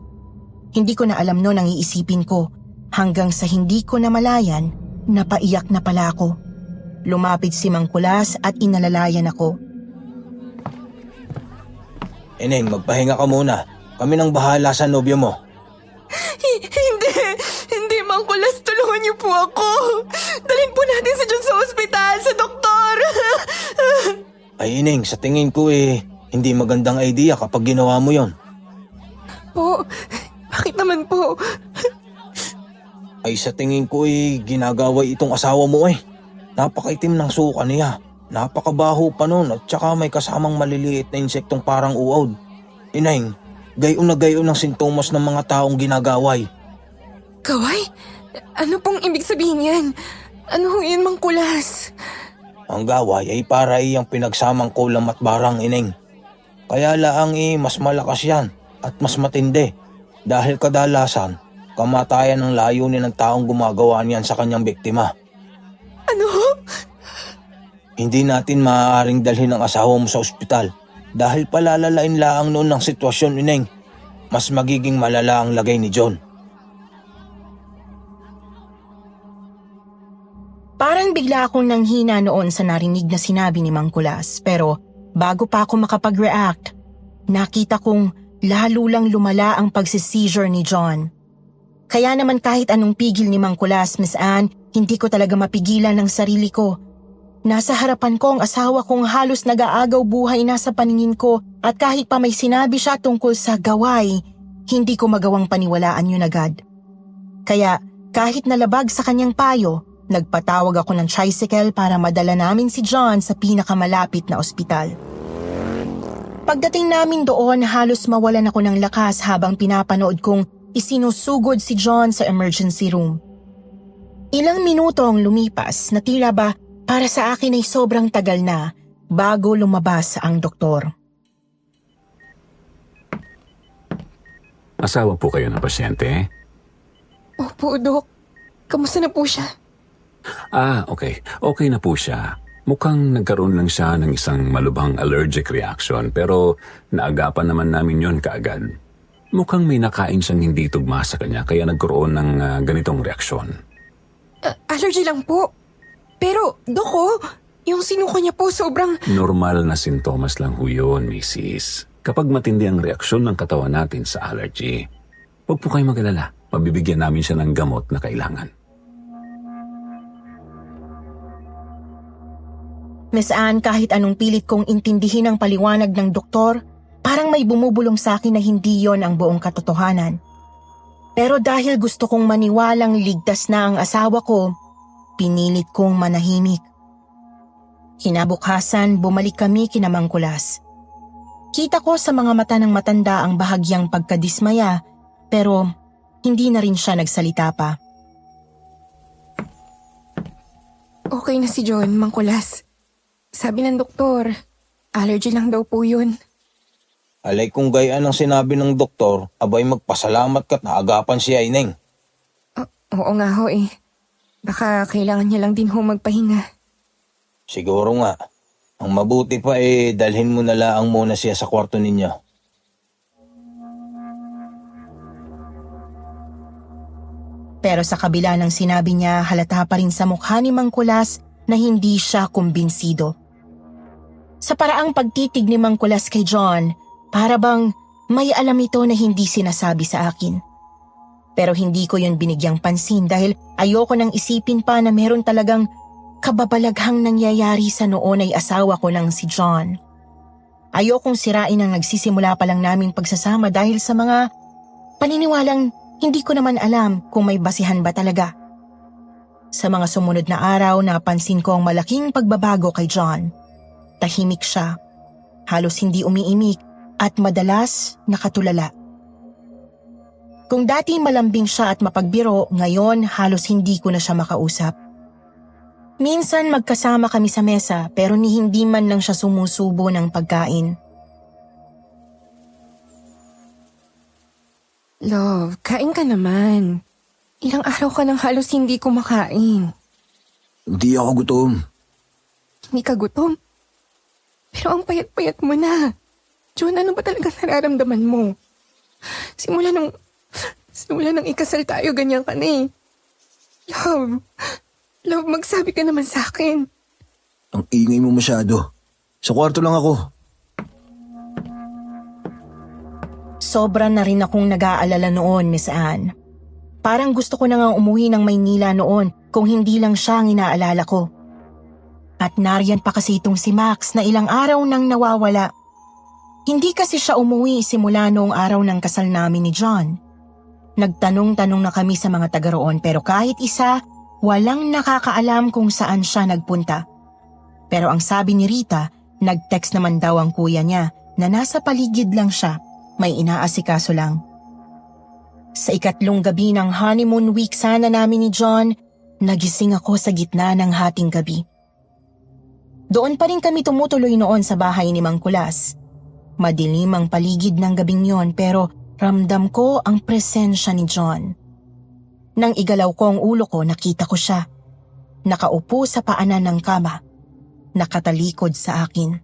Hindi ko na alam noon ang iisipin ko, hanggang sa hindi ko namalayan, napaiyak na pala ako. Lumapit si Mang Kulas at inalalayan ako. Ineng, magpahinga ka muna. Kami nang bahala sa nobyo mo. Hindi, Mang Kulas, tulungan niyo po ako. Dalhin po natin si John sa ospital, sa doktor. Ay Ineng, sa tingin ko hindi magandang idea kapag ginawa mo yon. Po, bakit naman po? Ay sa tingin ko ginagaway itong asawa mo Napakaitim ng suka niya. Napakabaho pa nun at saka may kasamang maliliit na insektong parang uod. Ineng, gayon na gayon ang sintomas ng mga taong ginagaway. Gaway? Ano pong ibig sabihin yan? Ano ho yun, Mang Kulas? Ang gaway ay para iyang pinagsamang kulam at barang, Ineng. Kaya laang mas malakas yan at mas matindi. Dahil kadalasan, kamatayan ang layunin ng taong gumagawa niyan sa kanyang biktima. Ano? Hindi natin maaaring dalhin ang asawa mo sa ospital dahil palalalain laang noon ng sitwasyon, Ineng. Mas magiging malala ang lagay ni John. Parang bigla akong nanghina noon sa narinig na sinabi ni Mang Kulas, pero bago pa ako makapag-react, nakita kong lalo lang lumala ang pagsiseizure ni John. Kaya naman kahit anong pigil ni Mang Kulas, Miss Anne, hindi ko talaga mapigilan ang sarili ko. Nasa harapan ko ang asawa kong halos nag-aagaw buhay na sa paningin ko at kahit pa may sinabi siya tungkol sa gaway, hindi ko magawang paniwalaan yun agad. Kaya kahit nalabag sa kanyang payo, nagpatawag ako ng tricycle para madala namin si John sa pinakamalapit na ospital. Pagdating namin doon, halos mawalan ako ng lakas habang pinapanood kong isinusugod si John sa emergency room. Ilang minuto ang lumipas na tila ba para sa akin ay sobrang tagal na bago lumabas ang doktor. Asawa po kayo ng pasyente? Opo, Dok. Kamusta na po siya? Okay. Okay na po siya. Mukhang nagkaroon lang siya ng isang malubhang allergic reaction pero naagapan naman namin yon kaagad. Mukhang may nakain siyang hindi tugma sa kanya kaya nagkaroon ng ganitong reaksyon. Allergy lang po. Pero, Dok, yung sinuka niya po sobrang... Normal na sintomas lang ho yun, Mrs. Kapag matindi ang reaksyon ng katawan natin sa allergy, huwag po kayong mag-alala. Mabibigyan namin siya ng gamot na kailangan. Miss Anne, kahit anong pilit kong intindihin ang paliwanag ng doktor, parang may bumubulong sa akin na hindi yon ang buong katotohanan. Pero dahil gusto kong maniwalang ligtas na ang asawa ko, pinilit kong manahimik. Kinabukasan, bumalik kami kina Mang Kulas. Kita ko sa mga mata ng matanda ang bahagyang pagkadismaya, pero hindi na rin siya nagsalita pa. Okay na si John, Mang Kulas. Sabi ng doktor, allergy lang daw po yun. Alay kung gayaan ang sinabi ng doktor, abay magpasalamat ka't naagapan siya, Ineng. Oo nga ho eh. Baka kailangan niya lang din ho magpahinga. Siguro nga. Ang mabuti pa dalhin mo na laang muna siya sa kwarto ninyo. Pero sa kabila ng sinabi niya, halata pa rin sa mukha ni Mang Kulas na hindi siya kumbinsido. Sa paraang pagtitig ni Mang Kulas kay John, para bang may alam ito na hindi sinasabi sa akin. Pero hindi ko yun binigyang pansin dahil ayoko nang isipin pa na meron talagang kababalaghang nangyayari sa noon ay asawa ko lang si John. Ayokong sirain ang nagsisimula pa lang naming pagsasama dahil sa mga paniniwalang hindi ko naman alam kung may basihan ba talaga. Sa mga sumunod na araw, napansin ko ang malaking pagbabago kay John. Tahimik siya, halos hindi umiimik at madalas nakatulala. Kung dati malambing siya at mapagbiro, ngayon halos hindi ko na siya makausap. Minsan magkasama kami sa mesa pero ni hindi man lang siya sumusubo ng pagkain. Love, kain ka naman. Ilang araw ka nang halos hindi kumakain. Hindi ako gutom. Hindi ka gutom? Pero ang payat-payat mo na. John, ano ba talagang nararamdaman mo? Simula nang ikasal tayo, ganyan ka na eh. Love, magsabi ka naman sa akin. Ang ingay mo masyado. Sa kwarto lang ako. Sobra na rin akong nag-aalala noon, Miss Anne. Parang gusto ko na nga umuwi ng Maynila noon kung hindi lang siya ang inaalala ko. At nariyan pa kasi itong si Max na ilang araw nang nawawala. Hindi kasi siya umuwi simula noong araw ng kasal namin ni John. Nagtanong-tanong na kami sa mga taga roon pero kahit isa, walang nakakaalam kung saan siya nagpunta. Pero ang sabi ni Rita, nag-text naman daw ang kuya niya na nasa paligid lang siya, may inaasikaso lang. Sa ikatlong gabi ng honeymoon week sana namin ni John, nagising ako sa gitna ng hating gabi. Doon pa rin kami tumutuloy noon sa bahay ni Mang Kulas. Madilim ang paligid ng gabing yon pero ramdam ko ang presensya ni John. Nang igalaw ko ang ulo ko, nakita ko siya. Nakaupo sa paanan ng kama. Nakatalikod sa akin.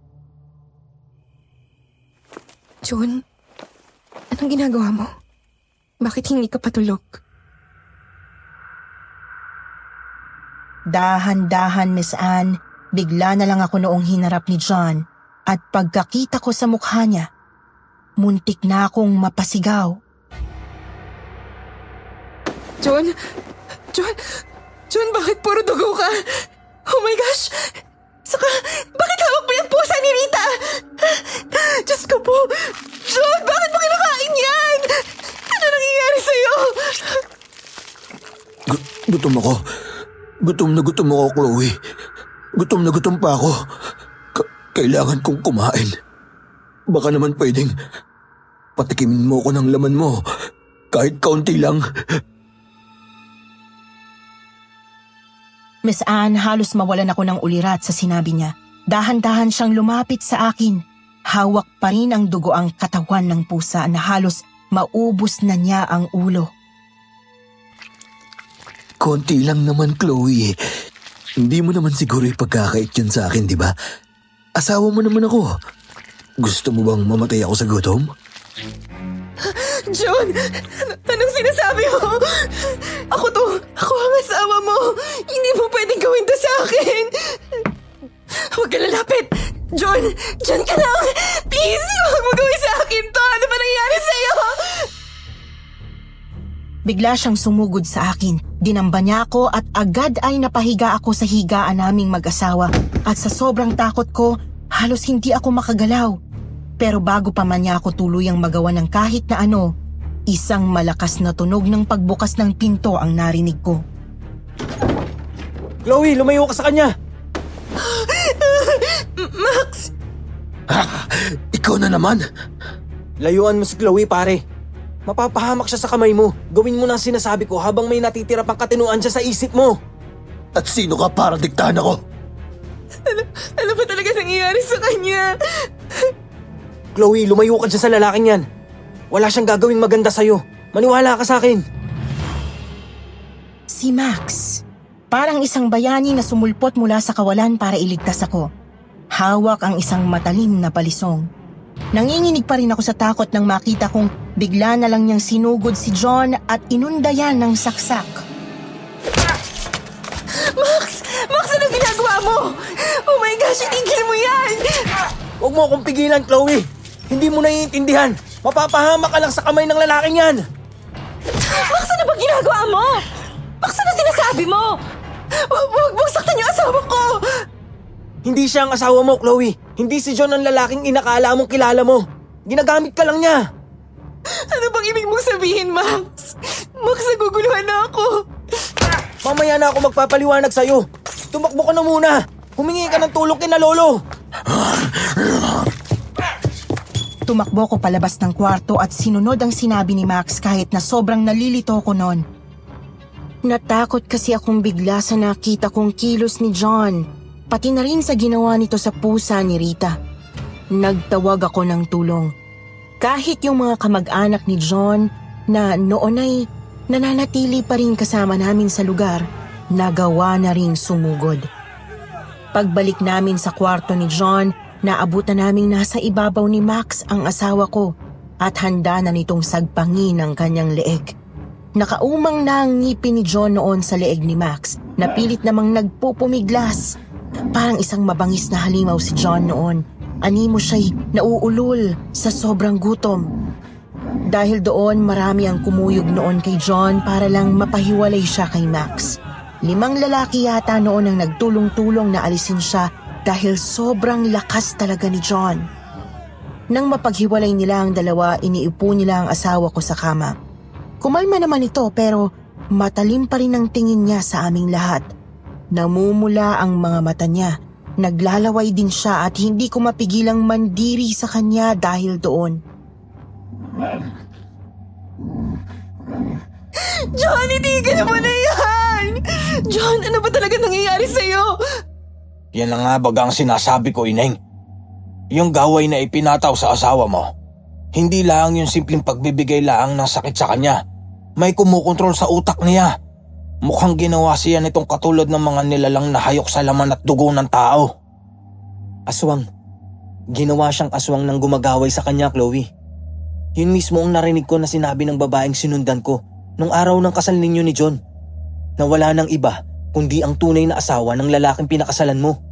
John, anong ginagawa mo? Bakit hindi ka patulog? Dahan-dahan, Miss Anne, bigla na lang ako noong hinarap ni John at pagkakita ko sa mukha niya, muntik na akong mapasigaw. John, bakit puro dugo ka? Oh my gosh! Saka, bakit hawak mo yung pusa ni Rita? Diyos ko po! John, bakit mo kinakain yan? Ano nangyayari sa'yo? Gutom ako. Gutom na ako, Chloe. Gutom na gutom pa ako. Kailangan kong kumain. Baka naman pwedeng patikimin mo ko ng laman mo. Kahit kaunti lang. Miss Anne, halos mawalan ako ng ulirat sa sinabi niya. Dahan-dahan siyang lumapit sa akin. Hawak pa rin ang dugo ang katawan ng pusa na halos maubos na niya ang ulo. Konti lang naman, Chloe. Hindi mo naman siguro ipagkakait yun sa akin, di ba? Asawa mo naman ako. Gusto mo bang mamatay ako sa gutom? John, anong sinasabi mo? Ako ang asawa mo. Hindi mo pwedeng gawin to sa akin. Huwag ka lalapit. John, dyan ka lang. Please, huwag mo gawin sa akin to. Ano ba nangyayari sa'yo? Bigla siyang sumugod sa akin. Dinamba niya ako at agad ay napahiga ako sa higaan naming mag-asawa. At sa sobrang takot ko, halos hindi ako makagalaw. Pero bago pa man niya ako tuluyang magawa ng kahit na ano, isang malakas na tunog ng pagbukas ng pinto ang narinig ko. Chloe, lumayo ka sa kanya! Max! Ikaw na naman? Layuan mo si Chloe, pare. Mapapahamak siya sa kamay mo. Gawin mo na ang sinasabi ko habang may natitira pang katinuan siya sa isip mo. At sino ka para diktahan ako? Ano ba talaga nangyayari sa kanya? Chloe, lumayo ka dyan sa lalaking yan. Wala siyang gagawing maganda sa'yo. Maniwala ka sa akin. Si Max. Parang isang bayani na sumulpot mula sa kawalan para iligtas ako. Hawak ang isang matalim na balisong. Nanginginig pa rin ako sa takot nang makita kong bigla na lang niyang sinugod si John at inundayan ng saksak. Max, anong ginagawa mo? Oh my gosh, itigil mo yan! Huwag mo akong pigilan, Chloe. Hindi mo naiintindihan. Mapapahamak ka lang sa kamay ng lalaking yan. Max, ano ba ginagawa mo? Max, ano sinasabi mo? Huwag mong saktan yung asawa ko! Hindi siya ang asawa mo, Chloe. Hindi si John ang lalaking inakala mong kilala mo. Ginagamit ka lang niya. Ano bang ibig mong sabihin, Max? Max, naguguluhan na ako. Mamaya na ako magpapaliwanag sa'yo. Tumakbo ka na muna. Humingi ka ng tulong kina Lolo. Tumakbo ko palabas ng kwarto at sinunod ang sinabi ni Max kahit na sobrang nalilito ko noon. Natakot kasi akong bigla sa nakita kong kilos ni John, pati na rin sa ginawa nito sa pusa ni Rita. Nagtawag ako ng tulong. Kahit yung mga kamag-anak ni John na noon ay nananatili pa rin kasama namin sa lugar, nagawa na ring sumugod. Pagbalik namin sa kwarto ni John, naabutan naming nasa ibabaw ni Max ang asawa ko at handa na nitong sagpangin ang kanyang leeg. Nakaumang na ang ngipin ni John noon sa leeg ni Max, na pilit namang nagpupumiglas. Parang isang mabangis na halimaw si John noon. Animo siya'y nauulol sa sobrang gutom. Dahil doon marami ang kumuyog noon kay John para lang mapahiwalay siya kay Max. 5 lalaki yata noon ang nagtulong-tulong na alisin siya dahil sobrang lakas talaga ni John. Nang mapaghiwalay nila ang dalawa, iniupo nila ang asawa ko sa kama. Kumalma naman ito pero matalim pa rin ang tingin niya sa aming lahat. Namumula ang mga mata niya. Naglalaway din siya at hindi ko mapigilang mandiri sa kanya dahil doon. John, itigil mo na yan! John, ano ba talaga nangyayari sa'yo? Yan na nga baga ang sinasabi ko, Ineng. Yung gaway na ipinataw sa asawa mo, hindi lang yung simpleng pagbibigay laang ng sakit sa kanya. May kumukontrol sa utak niya. Mukhang ginawa siya nitong katulad ng mga nilalang na hayok sa laman at dugo ng tao. Aswang. Ginawa siyang aswang ng gumagaway sa kanya, Chloe. Yun mismo ang narinig ko na sinabi ng babaeng sinundan ko nung araw ng kasal ninyo ni John. Na wala nang iba kundi ang tunay na asawa ng lalaking pinakasalan mo.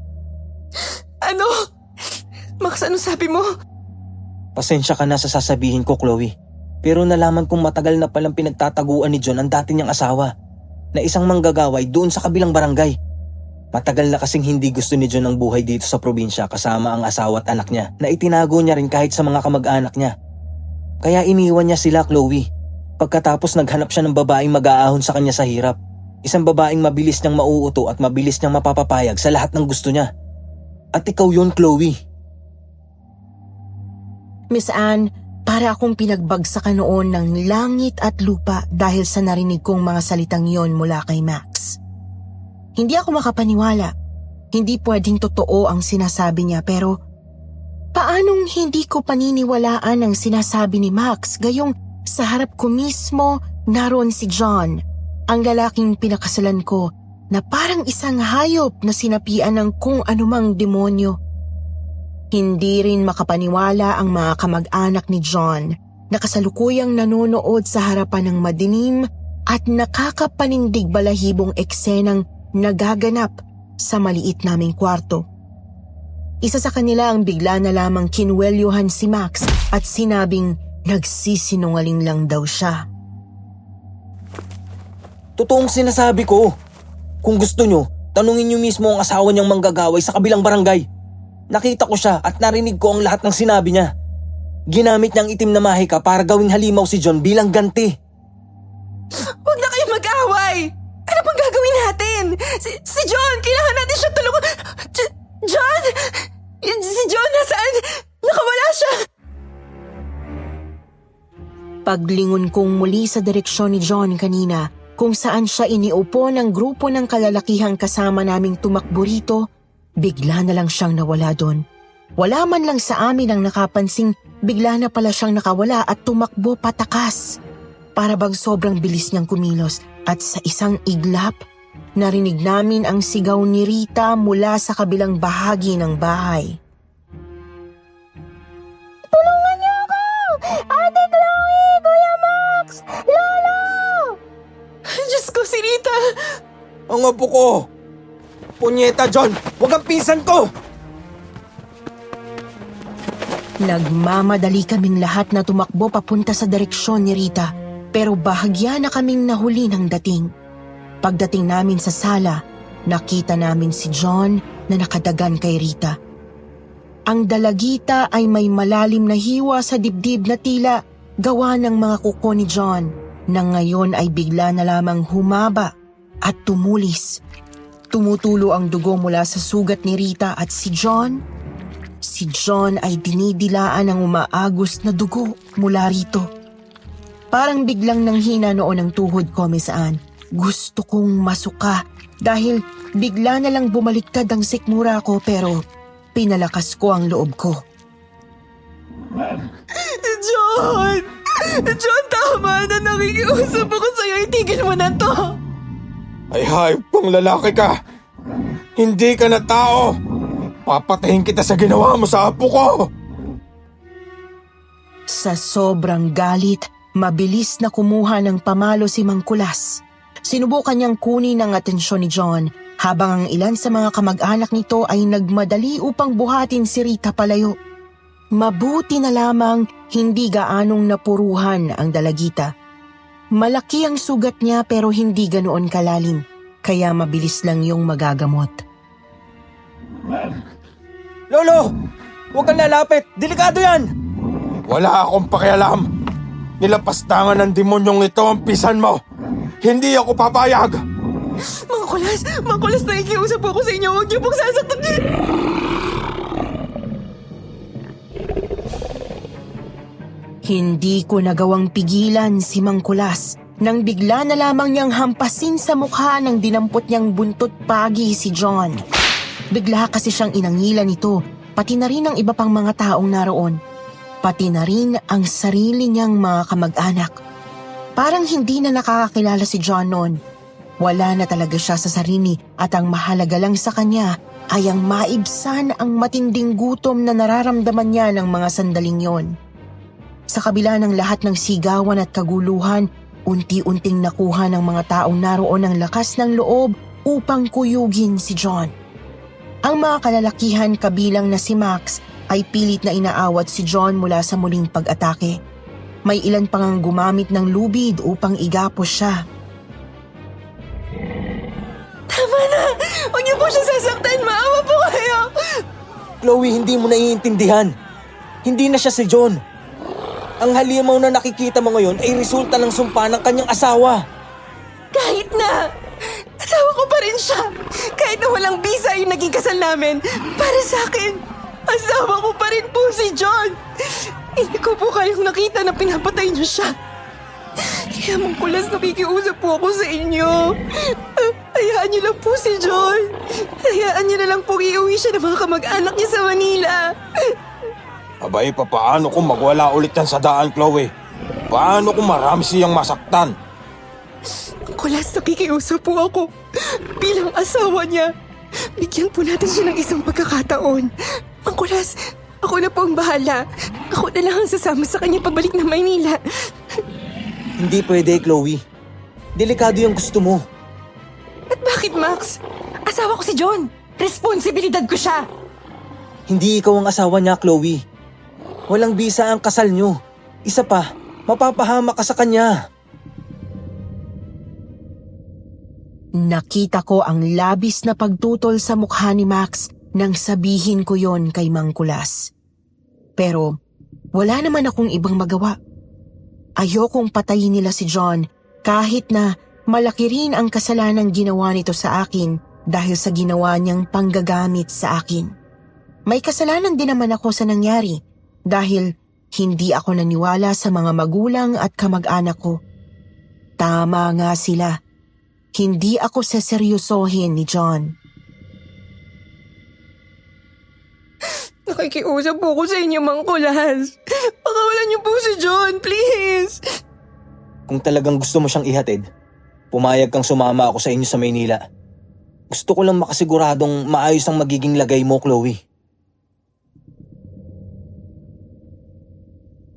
Ano? Max, ano sabi mo? Pasensya ka na sa sasabihin ko, Chloe. Pero nalaman kong matagal na palang pinagtataguan ni John ang dati niyang asawa na isang manggagaway doon sa kabilang barangay. Matagal na kasing hindi gusto ni John ang buhay dito sa probinsya kasama ang asawa at anak niya na itinago niya rin kahit sa mga kamag-anak niya. Kaya iniwan niya sila, Chloe. Pagkatapos naghanap siya ng babaeng mag-aahon sa kanya sa hirap. Isang babaeng mabilis niyang mauuto at mabilis niyang mapapapayag sa lahat ng gusto niya. At ikaw yun, Chloe. Miss Anne, para akong pinagbagsakan noon ng langit at lupa dahil sa narinig kong mga salitang yon mula kay Max. Hindi ako makapaniwala. Hindi pwedeng totoo ang sinasabi niya pero paanong hindi ko paniniwalaan ang sinasabi ni Max gayong sa harap ko mismo naroon si John, ang lalaking pinakasalan ko na parang isang hayop na sinapian ng kung anumang demonyo. Hindi rin makapaniwala ang mga kamag-anak ni John na kasalukuyang nanonood sa harapan ng madilim at nakakapanindig balahibong eksenang nagaganap sa maliit naming kwarto. Isa sa kanila ang bigla na lamang kinwelyuhan si Max at sinabing nagsisinungaling lang daw siya. Totoong sinasabi ko. Kung gusto nyo, tanungin nyo mismo ang asawa niyang manggagaway sa kabilang barangay. Nakita ko siya at narinig ko ang lahat ng sinabi niya. Ginamit niya ang itim na mahika para gawing halimaw si John bilang ganti. Huwag na kayo mag-away! Ano pang gagawin natin? Si John, kailangan natin siya tulungan. John? Si John, nasaan? Nakawala siya! Paglingon kong muli sa direksyon ni John kanina, kung saan siya iniupo ng grupo ng kalalakihang kasama naming tumakbo rito, bigla na lang siyang nawala doon. Wala man lang sa amin ang nakapansing bigla na pala siyang nakawala at tumakbo patakas. Para bang sobrang bilis niyang kumilos at sa isang iglap, narinig namin ang sigaw ni Rita mula sa kabilang bahagi ng bahay. Tulungan niyo ako! Ate Chloe! Kuya Max! Lolo! Diyos ko, si Rita! Ang apo ko! Punyeta, John! Huwag ang pinsan ko! Nagmamadali kaming lahat na tumakbo papunta sa direksyon ni Rita, pero bahagya na kaming nahuli ng dating. Pagdating namin sa sala, nakita namin si John na nakadagan kay Rita. Ang dalagita ay may malalim na hiwa sa dibdib na tila gawa ng mga kuko ni John na ngayon ay bigla na lamang humaba at tumulis. Tumutulo ang dugo mula sa sugat ni Rita at si John, Si John ay dinidilaan ng umaagos na dugo mula rito. Parang biglang nanghina noon ang tuhod ko, Miss Anne. Gusto kong masuka dahil bigla na lang bumaliktad ang sikmura ko pero pinalakas ko ang loob ko. John! John, tama na. Nakikiusap ako sa'yo. Itigil mo na to. Ay hayop kong lalaki ka! Hindi ka na tao! Papatayin kita sa ginawa mo sa apo ko! Sa sobrang galit, mabilis na kumuha ng pamalo si Mang Kulas. Sinubukan niyang kunin ang atensyon ni John habang ang ilan sa mga kamag-anak nito ay nagmadali upang buhatin si Rita palayo. Mabuti na lamang hindi gaanong napuruhan ang dalagita. Malaki ang sugat niya pero hindi ganoon kalalim, kaya mabilis lang yung magagamot. Lolo! Huwag kang lalapit! Delikado yan! Wala akong pakialam! Nilapastangan ng demonyong ito ang pisan mo! Hindi ako papayag! Mang Kulas, nakikiusap po ako sa inyo. Huwag niyo pong sasaktan. Hindi ko nagawang pigilan si Mang Kulas nang bigla na lamang niyang hampasin sa mukha ng dinampot niyang buntot pagi si John. Bigla kasi siyang inangilan nito, pati na rin ang iba pang mga taong naroon. Pati na rin ang sarili niyang mga kamag-anak. Parang hindi na nakakakilala si John noon. Wala na talaga siya sa sarili at ang mahalaga lang sa kanya ay ang maibsan ang matinding gutom na nararamdaman niya ng mga sandaling yon. Sa kabila ng lahat ng sigawan at kaguluhan, unti-unting nakuha ng mga taong naroon ang lakas ng loob upang kuyugin si John. Ang mga kalalakihan kabilang na si Max ay pilit na inaawat si John mula sa muling pag-atake. May ilan pang ang gumamit ng lubid upang igapos siya. Tama na! Huwag niyo po siya sasaktan. Maawa po kayo. Chloe, hindi mo naiintindihan. Hindi na siya si John. Ang halimaw na nakikita mo ngayon ay resulta ng sumpa ng kanyang asawa. Kahit na! Asawa ko pa rin siya. Kahit na walang bisa yung naging kasal namin. Para sa akin, asawa ko pa rin po si John. Hindi ko po kayong nakita na pinapatay niyo siya. Kaya Mang Kulas, nakikiusap po ako sa inyo. Hayaan niyo lang po si John. Hayaan niyo na lang po iuwi siya ng mga kamag-anak niya sa Manila. Abay, paano kung magwala ulit yan sa daan, Chloe? Paano kung marami siyang masaktan? Mang Kulas, nakikiusap po ako. Bilang asawa niya, bigyan po natin siya ng isang pagkakataon. Mang Kulas, ako na po ang bahala. Ako na lang ang sasama sa kanya pabalik ng Maynila. Hindi pwede, Chloe. Delikado yung gusto mo. At bakit, Max? Asawa ko si John. Responsibilidad ko siya. Hindi ikaw ang asawa niya, Chloe. Walang bisa ang kasal niyo. Isa pa, mapapahama ka sa kanya. Nakita ko ang labis na pagtutol sa mukha ni Max nang sabihin ko yon kay Mang Kulas. Pero wala naman akong ibang magawa. Ayokong patayin nila si John kahit na malaki rin ang kasalanang ginawa nito sa akin dahil sa ginawa niyang panggagamit sa akin. May kasalanan din naman ako sa nangyari dahil hindi ako naniwala sa mga magulang at kamag-anak ko. Tama nga sila. Hindi ako seseryosohin ni John. Nakikiusap po ako sa inyo, Mang Kulas. Pakawalan niyo po si John, please. Kung talagang gusto mo siyang ihatid, pumayag kang sumama ako sa inyo sa Maynila. Gusto ko lang makasiguradong maayos ang magiging lagay mo, Chloe.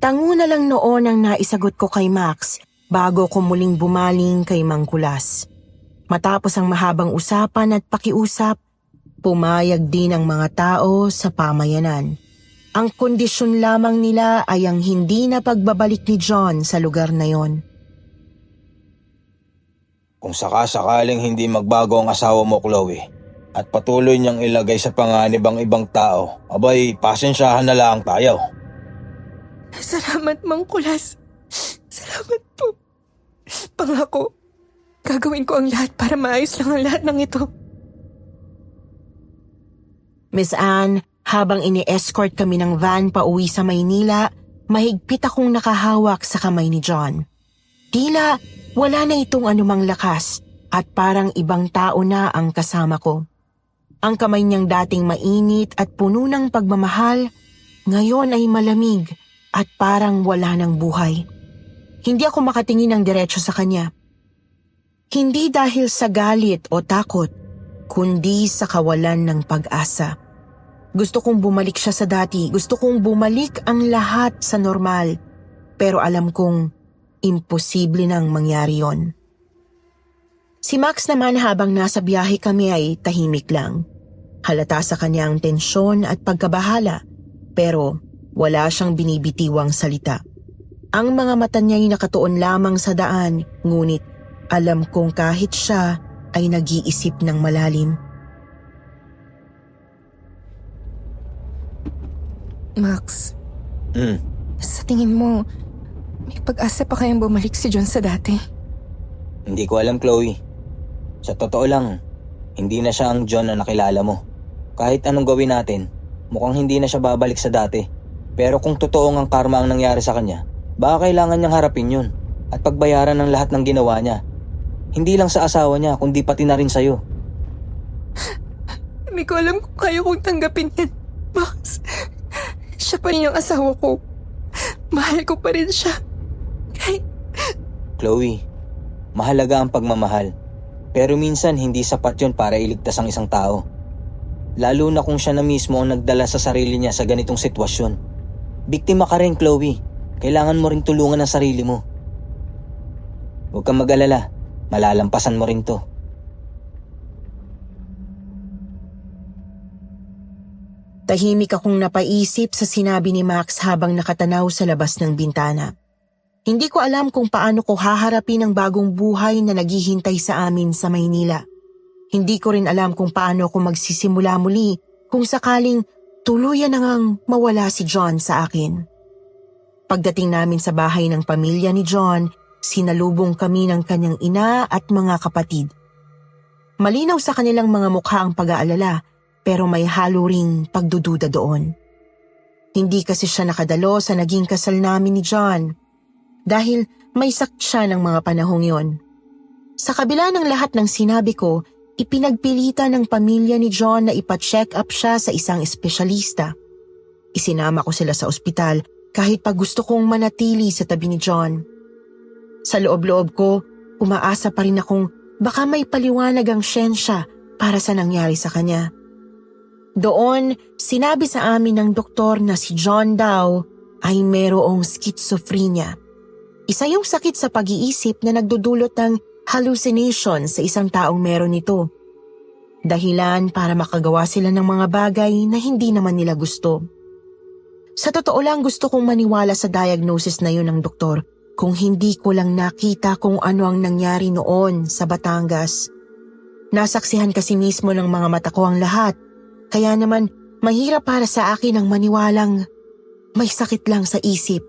Tango na lang noon ang naisagot ko kay Max bago ko muling bumaling kay Mang Kulas. Matapos ang mahabang usapan at pakiusap, pumayag din ang mga tao sa pamayanan. Ang kondisyon lamang nila ay ang hindi na pagbabalik ni John sa lugar na yon. Kung sakasakaling hindi magbago ang asawa mo, Chloe, at patuloy niyang ilagay sa panganib ang ibang tao, abay, pasensyahan na lang tayo. Salamat, Mang Kulas. Salamat po. Pangako, gagawin ko ang lahat para maayos lang ang lahat ng ito. Miss Anne, Habang ini-escort kami ng van pa uwi sa Maynila, mahigpit akong nakahawak sa kamay ni John. Tila wala na itong anumang lakas at parang ibang tao na ang kasama ko. Ang kamay niyang dating mainit at puno ng pagmamahal, ngayon ay malamig at parang wala ng buhay. Hindi ako makatingin ng diretso sa kanya. Hindi dahil sa galit o takot, kundi sa kawalan ng pag-asa. Gusto kong bumalik siya sa dati, gusto kong bumalik ang lahat sa normal, pero alam kong imposible nang mangyari yon. Si Max naman habang nasa biyahe kami ay tahimik lang. Halata sa kanya ang tensyon at pagkabahala, pero wala siyang binibitiwang salita. Ang mga mata niya ay nakatuon lamang sa daan, ngunit alam kong kahit siya ay nag-iisip ng malalim. Max, sa tingin mo, may pag-asa pa kayang bumalik si John sa dati? Hindi ko alam, Chloe. Sa totoo lang, hindi na siya ang John na nakilala mo. Kahit anong gawin natin, mukhang hindi na siya babalik sa dati. Pero kung totoo ang karma ang nangyari sa kanya, baka kailangan niyang harapin yun at pagbayaran ng lahat ng ginawa niya. Hindi lang sa asawa niya, kundi pati na rin sa'yo. Hindi ko alam kung kaya kong tanggapin yan, Max. Siya pa rin yung asawa ko. Mahal ko pa rin siya. Chloe, mahalaga ang pagmamahal. Pero minsan hindi sapat yun para iligtas ang isang tao. Lalo na kung siya na mismo ang nagdala sa sarili niya sa ganitong sitwasyon. Biktima ka rin, Chloe. Kailangan mo ring tulungan ang sarili mo. Huwag kang mag-alala. Malalampasan mo rin to. Tahimik akong napaisip sa sinabi ni Max habang nakatanaw sa labas ng bintana. Hindi ko alam kung paano ko haharapin ang bagong buhay na naghihintay sa amin sa Maynila. Hindi ko rin alam kung paano ako magsisimula muli kung sakaling tuluyan na ngang mawala si John sa akin. Pagdating namin sa bahay ng pamilya ni John, sinalubong kami ng kanyang ina at mga kapatid. Malinaw sa kanilang mga mukha ang pag-aalala, pero may halo ring pagdududa doon. Hindi kasi siya nakadalo sa naging kasal namin ni John dahil may sakit siya ng mga panahong yon. Sa kabila ng lahat ng sinabi ko, ipinagpilitan ng pamilya ni John na ipa-check up siya sa isang espesyalista. Isinama ko sila sa ospital kahit pa gusto kong manatili sa tabi ni John. Sa loob-loob ko, umaasa pa rin akong baka may paliwanag ang siyensya para sa nangyari sa kanya. Doon, sinabi sa amin ng doktor na si John daw ay mayroong schizophrenia. Isa yung sakit sa pag-iisip na nagdudulot ng hallucination sa isang taong meron nito. Dahilan para makagawa sila ng mga bagay na hindi naman nila gusto. Sa totoo lang gusto kong maniwala sa diagnosis na yun ng doktor kung hindi ko lang nakita kung ano ang nangyari noon sa Batangas. Nasaksihan kasi mismo ng mga mata ko ang lahat, kaya naman mahirap para sa akin ang maniwalang may sakit lang sa isip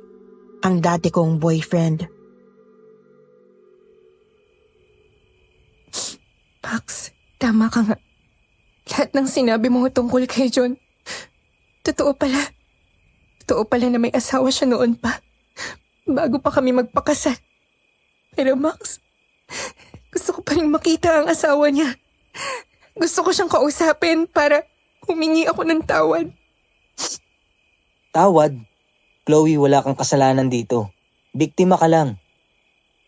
ang dati kong boyfriend. Max, tama ka nga. Lahat ng sinabi mo tungkol kay John, totoo pala. Totoo pala na may asawa siya noon pa, bago pa kami magpakasal. Pero Max, gusto ko pa rin makita ang asawa niya. Gusto ko siyang kausapin para humingi ako ng tawad. Tawad? Chloe, wala kang kasalanan dito. Biktima ka lang.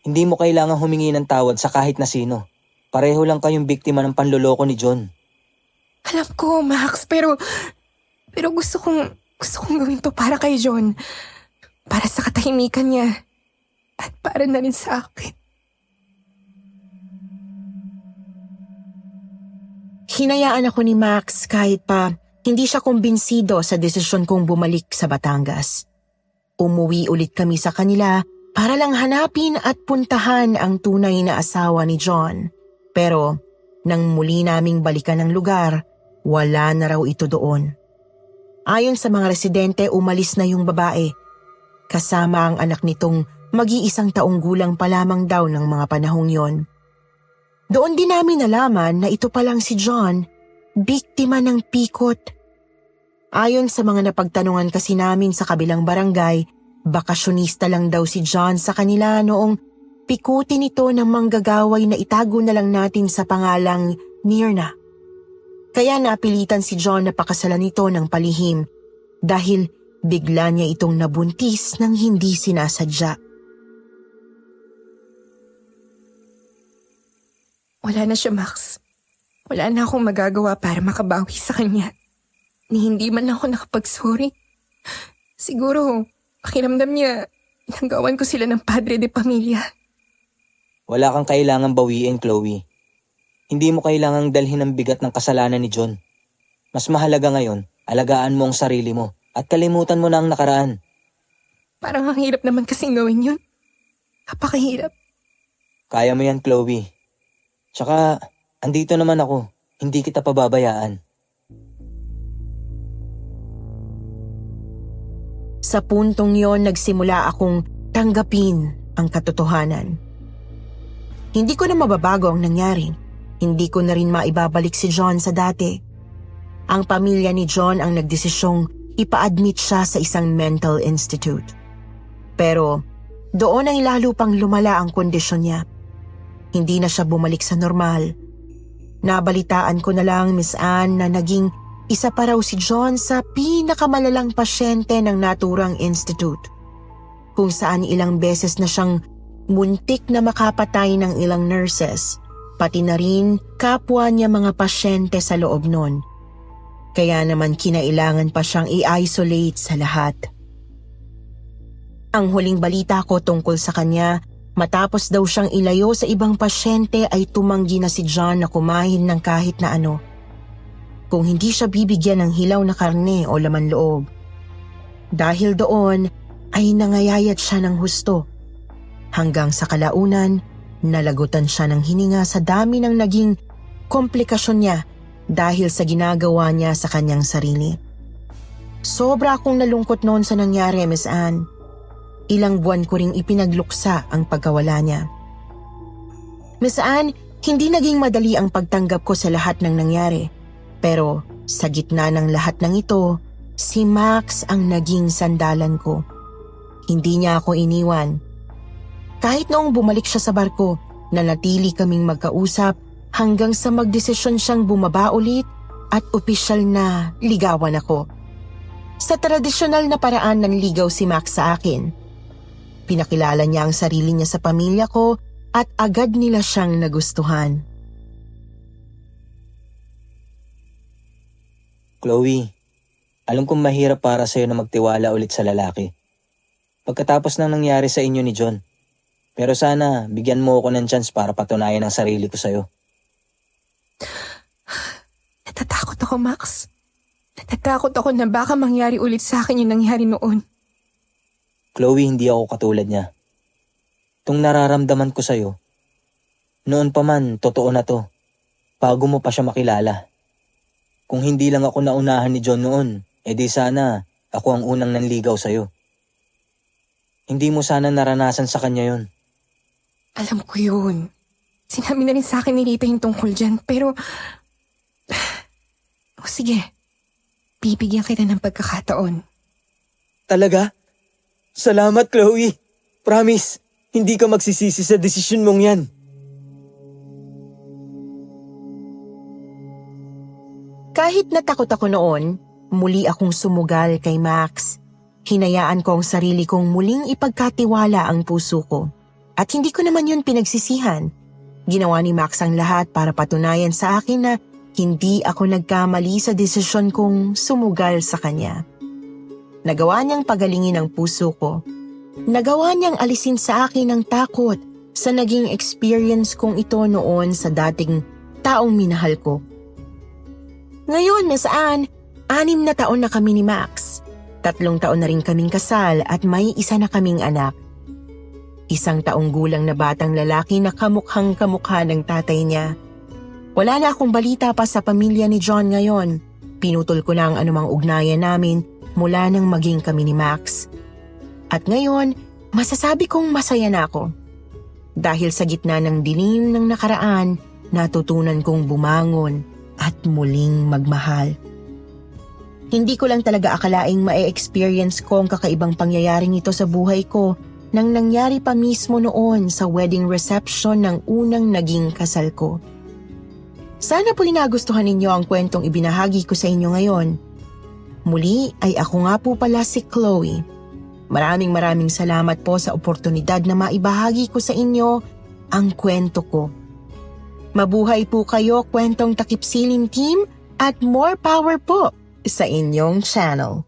Hindi mo kailangang humingi ng tawad sa kahit na sino. Pareho lang kayong biktima ng panloloko ni John. Alam ko, Max, pero gusto kong gawin to para kay John. Para sa katahimikan niya. At para na rin sa akin. Hinayaan ako ni Max kahit pa hindi siya kumbinsido sa desisyon kong bumalik sa Batangas. Umuwi ulit kami sa kanila para lang hanapin at puntahan ang tunay na asawa ni John. Pero nang muli naming balikan ang lugar, wala na raw ito doon. Ayon sa mga residente, umalis na yung babae. Kasama ang anak nitong mag-iisang taong gulang pa lamang daw ng mga panahong yon. Doon din namin nalaman na ito palang si John, biktima ng pikot. Ayon sa mga napagtanungan kasi namin sa kabilang barangay, bakasyonista lang daw si John sa kanila noong pikutin ito ng manggagaway na itago na lang natin sa pangalang Myrna. Kaya napilitan si John na pakasalan ito ng palihim dahil bigla niya itong nabuntis ng hindi sinasadya. Wala na siya, Max. Wala na akong magagawa para makabawi sa kanya. Ni hindi man lang ako nakapag-sorry. Siguro, pakiramdam niya, nagawan ko sila ng padre de pamilya. Wala kang kailangang bawiin, Chloe. Hindi mo kailangang dalhin ang bigat ng kasalanan ni John. Mas mahalaga ngayon, alagaan mo ang sarili mo at kalimutan mo na ang nakaraan. Parang ang hirap naman kasing gawin yun. Napakahirap. Kaya mo yan, Chloe. Tsaka, andito naman ako. Hindi kita pababayaan. Sa puntong yon, nagsimula akong tanggapin ang katotohanan. Hindi ko na mababago ang nangyari. Hindi ko na rin maibabalik si John sa dati. Ang pamilya ni John ang nagdesisyong ipa-admit siya sa isang mental institute. Pero doon ay lalo pang lumala ang kondisyon niya. Hindi na siya bumalik sa normal. Nabalitaan ko na lang, Miss Anne, na naging isa pa raw si John sa pinakamalalang pasyente ng naturang institute, kung saan ilang beses na siyang muntik na makapatay ng ilang nurses, pati na rin kapwa niya mga pasyente sa loob nun. Kaya naman kinailangan pa siyang i-isolate sa lahat. Ang huling balita ko tungkol sa kanya, matapos daw siyang ilayo sa ibang pasyente ay tumanggi na si John na kumain ng kahit na ano. Kung hindi siya bibigyan ng hilaw na karne o laman loob. Dahil doon ay nangayayat siya ng husto. Hanggang sa kalaunan, nalagutan siya ng hininga sa dami ng naging komplikasyon niya dahil sa ginagawa niya sa kanyang sarili. Sobra akong nalungkot noon sa nangyari, Miss Anne. Ilang buwan ko ring ipinagluksa ang pagkawala niya. Miss Anne, hindi naging madali ang pagtanggap ko sa lahat ng nangyari. Pero sa gitna ng lahat ng ito, si Max ang naging sandalan ko. Hindi niya ako iniwan. Kahit noong bumalik siya sa barko, nanatili kaming magkausap hanggang sa magdesisyon siyang bumaba ulit at opisyal na ligawan ako. Sa tradisyonal na paraan nanligaw si Max sa akin. Pinakilala niya ang sarili niya sa pamilya ko at agad nila siyang nagustuhan. Chloe, alam kong mahirap para sa'yo na magtiwala ulit sa lalaki. Pagkatapos ng nangyari sa inyo ni John. Pero sana bigyan mo ako ng chance para patunayan ang sarili ko sa'yo. Natatakot ako, Max. Natatakot ako na baka mangyari ulit sa akin yung nangyari noon. Chloe, hindi ako katulad niya. Itong nararamdaman ko sa'yo, noon pa man, totoo na to. Bago mo pa siya makilala. Kung hindi lang ako naunahan ni John noon, edi sana ako ang unang nanligaw sa'yo. Hindi mo sana naranasan sa kanya yon. Alam ko yun. Sinabi na rin sa akin ni Rita yung tungkol dyan, pero... O sige, bibigyan kita ng pagkakataon. Talaga? Salamat, Chloe. Promise, hindi ka magsisisi sa desisyon mong yan. Kahit natakot ako noon, muli akong sumugal kay Max. Hinayaan ko ang sarili kong muling ipagkatiwala ang puso ko. At hindi ko naman yun pinagsisihan. Ginawa ni Max ang lahat para patunayan sa akin na hindi ako nagkamali sa desisyon kong sumugal sa kanya. Nagawa niyang pagalingin ang puso ko. Nagawa niyang alisin sa akin ang takot sa naging experience kong ito noon sa dating taong minahal ko. Ngayon, Miss Anne, 6 na taon na kami ni Max. 3 taon na rin kaming kasal at may isa na kaming anak. 1 taong gulang na batang lalaki na kamukhang kamukha ng tatay niya. Wala na akong balita pa sa pamilya ni John ngayon. Pinutol ko na ang anumang ugnayan namin mula nang maging kami ni Max. At ngayon, masasabi kong masaya na ako. Dahil sa gitna ng dilim ng nakaraan, natutunan kong bumangon at muling magmahal. Hindi ko lang talaga akalaing ma-experience ko ang kakaibang pangyayaring ito sa buhay ko nang nangyari pa mismo noon sa wedding reception ng unang naging kasal ko. Sana po nagustuhan ninyo ang kwentong ibinahagi ko sa inyo ngayon. Muli ay ako nga po pala si Chloe. Maraming salamat po sa oportunidad na maibahagi ko sa inyo ang kwento ko. Mabuhay po kayo, Kwentong Takip Silim Team, at more power po sa inyong channel.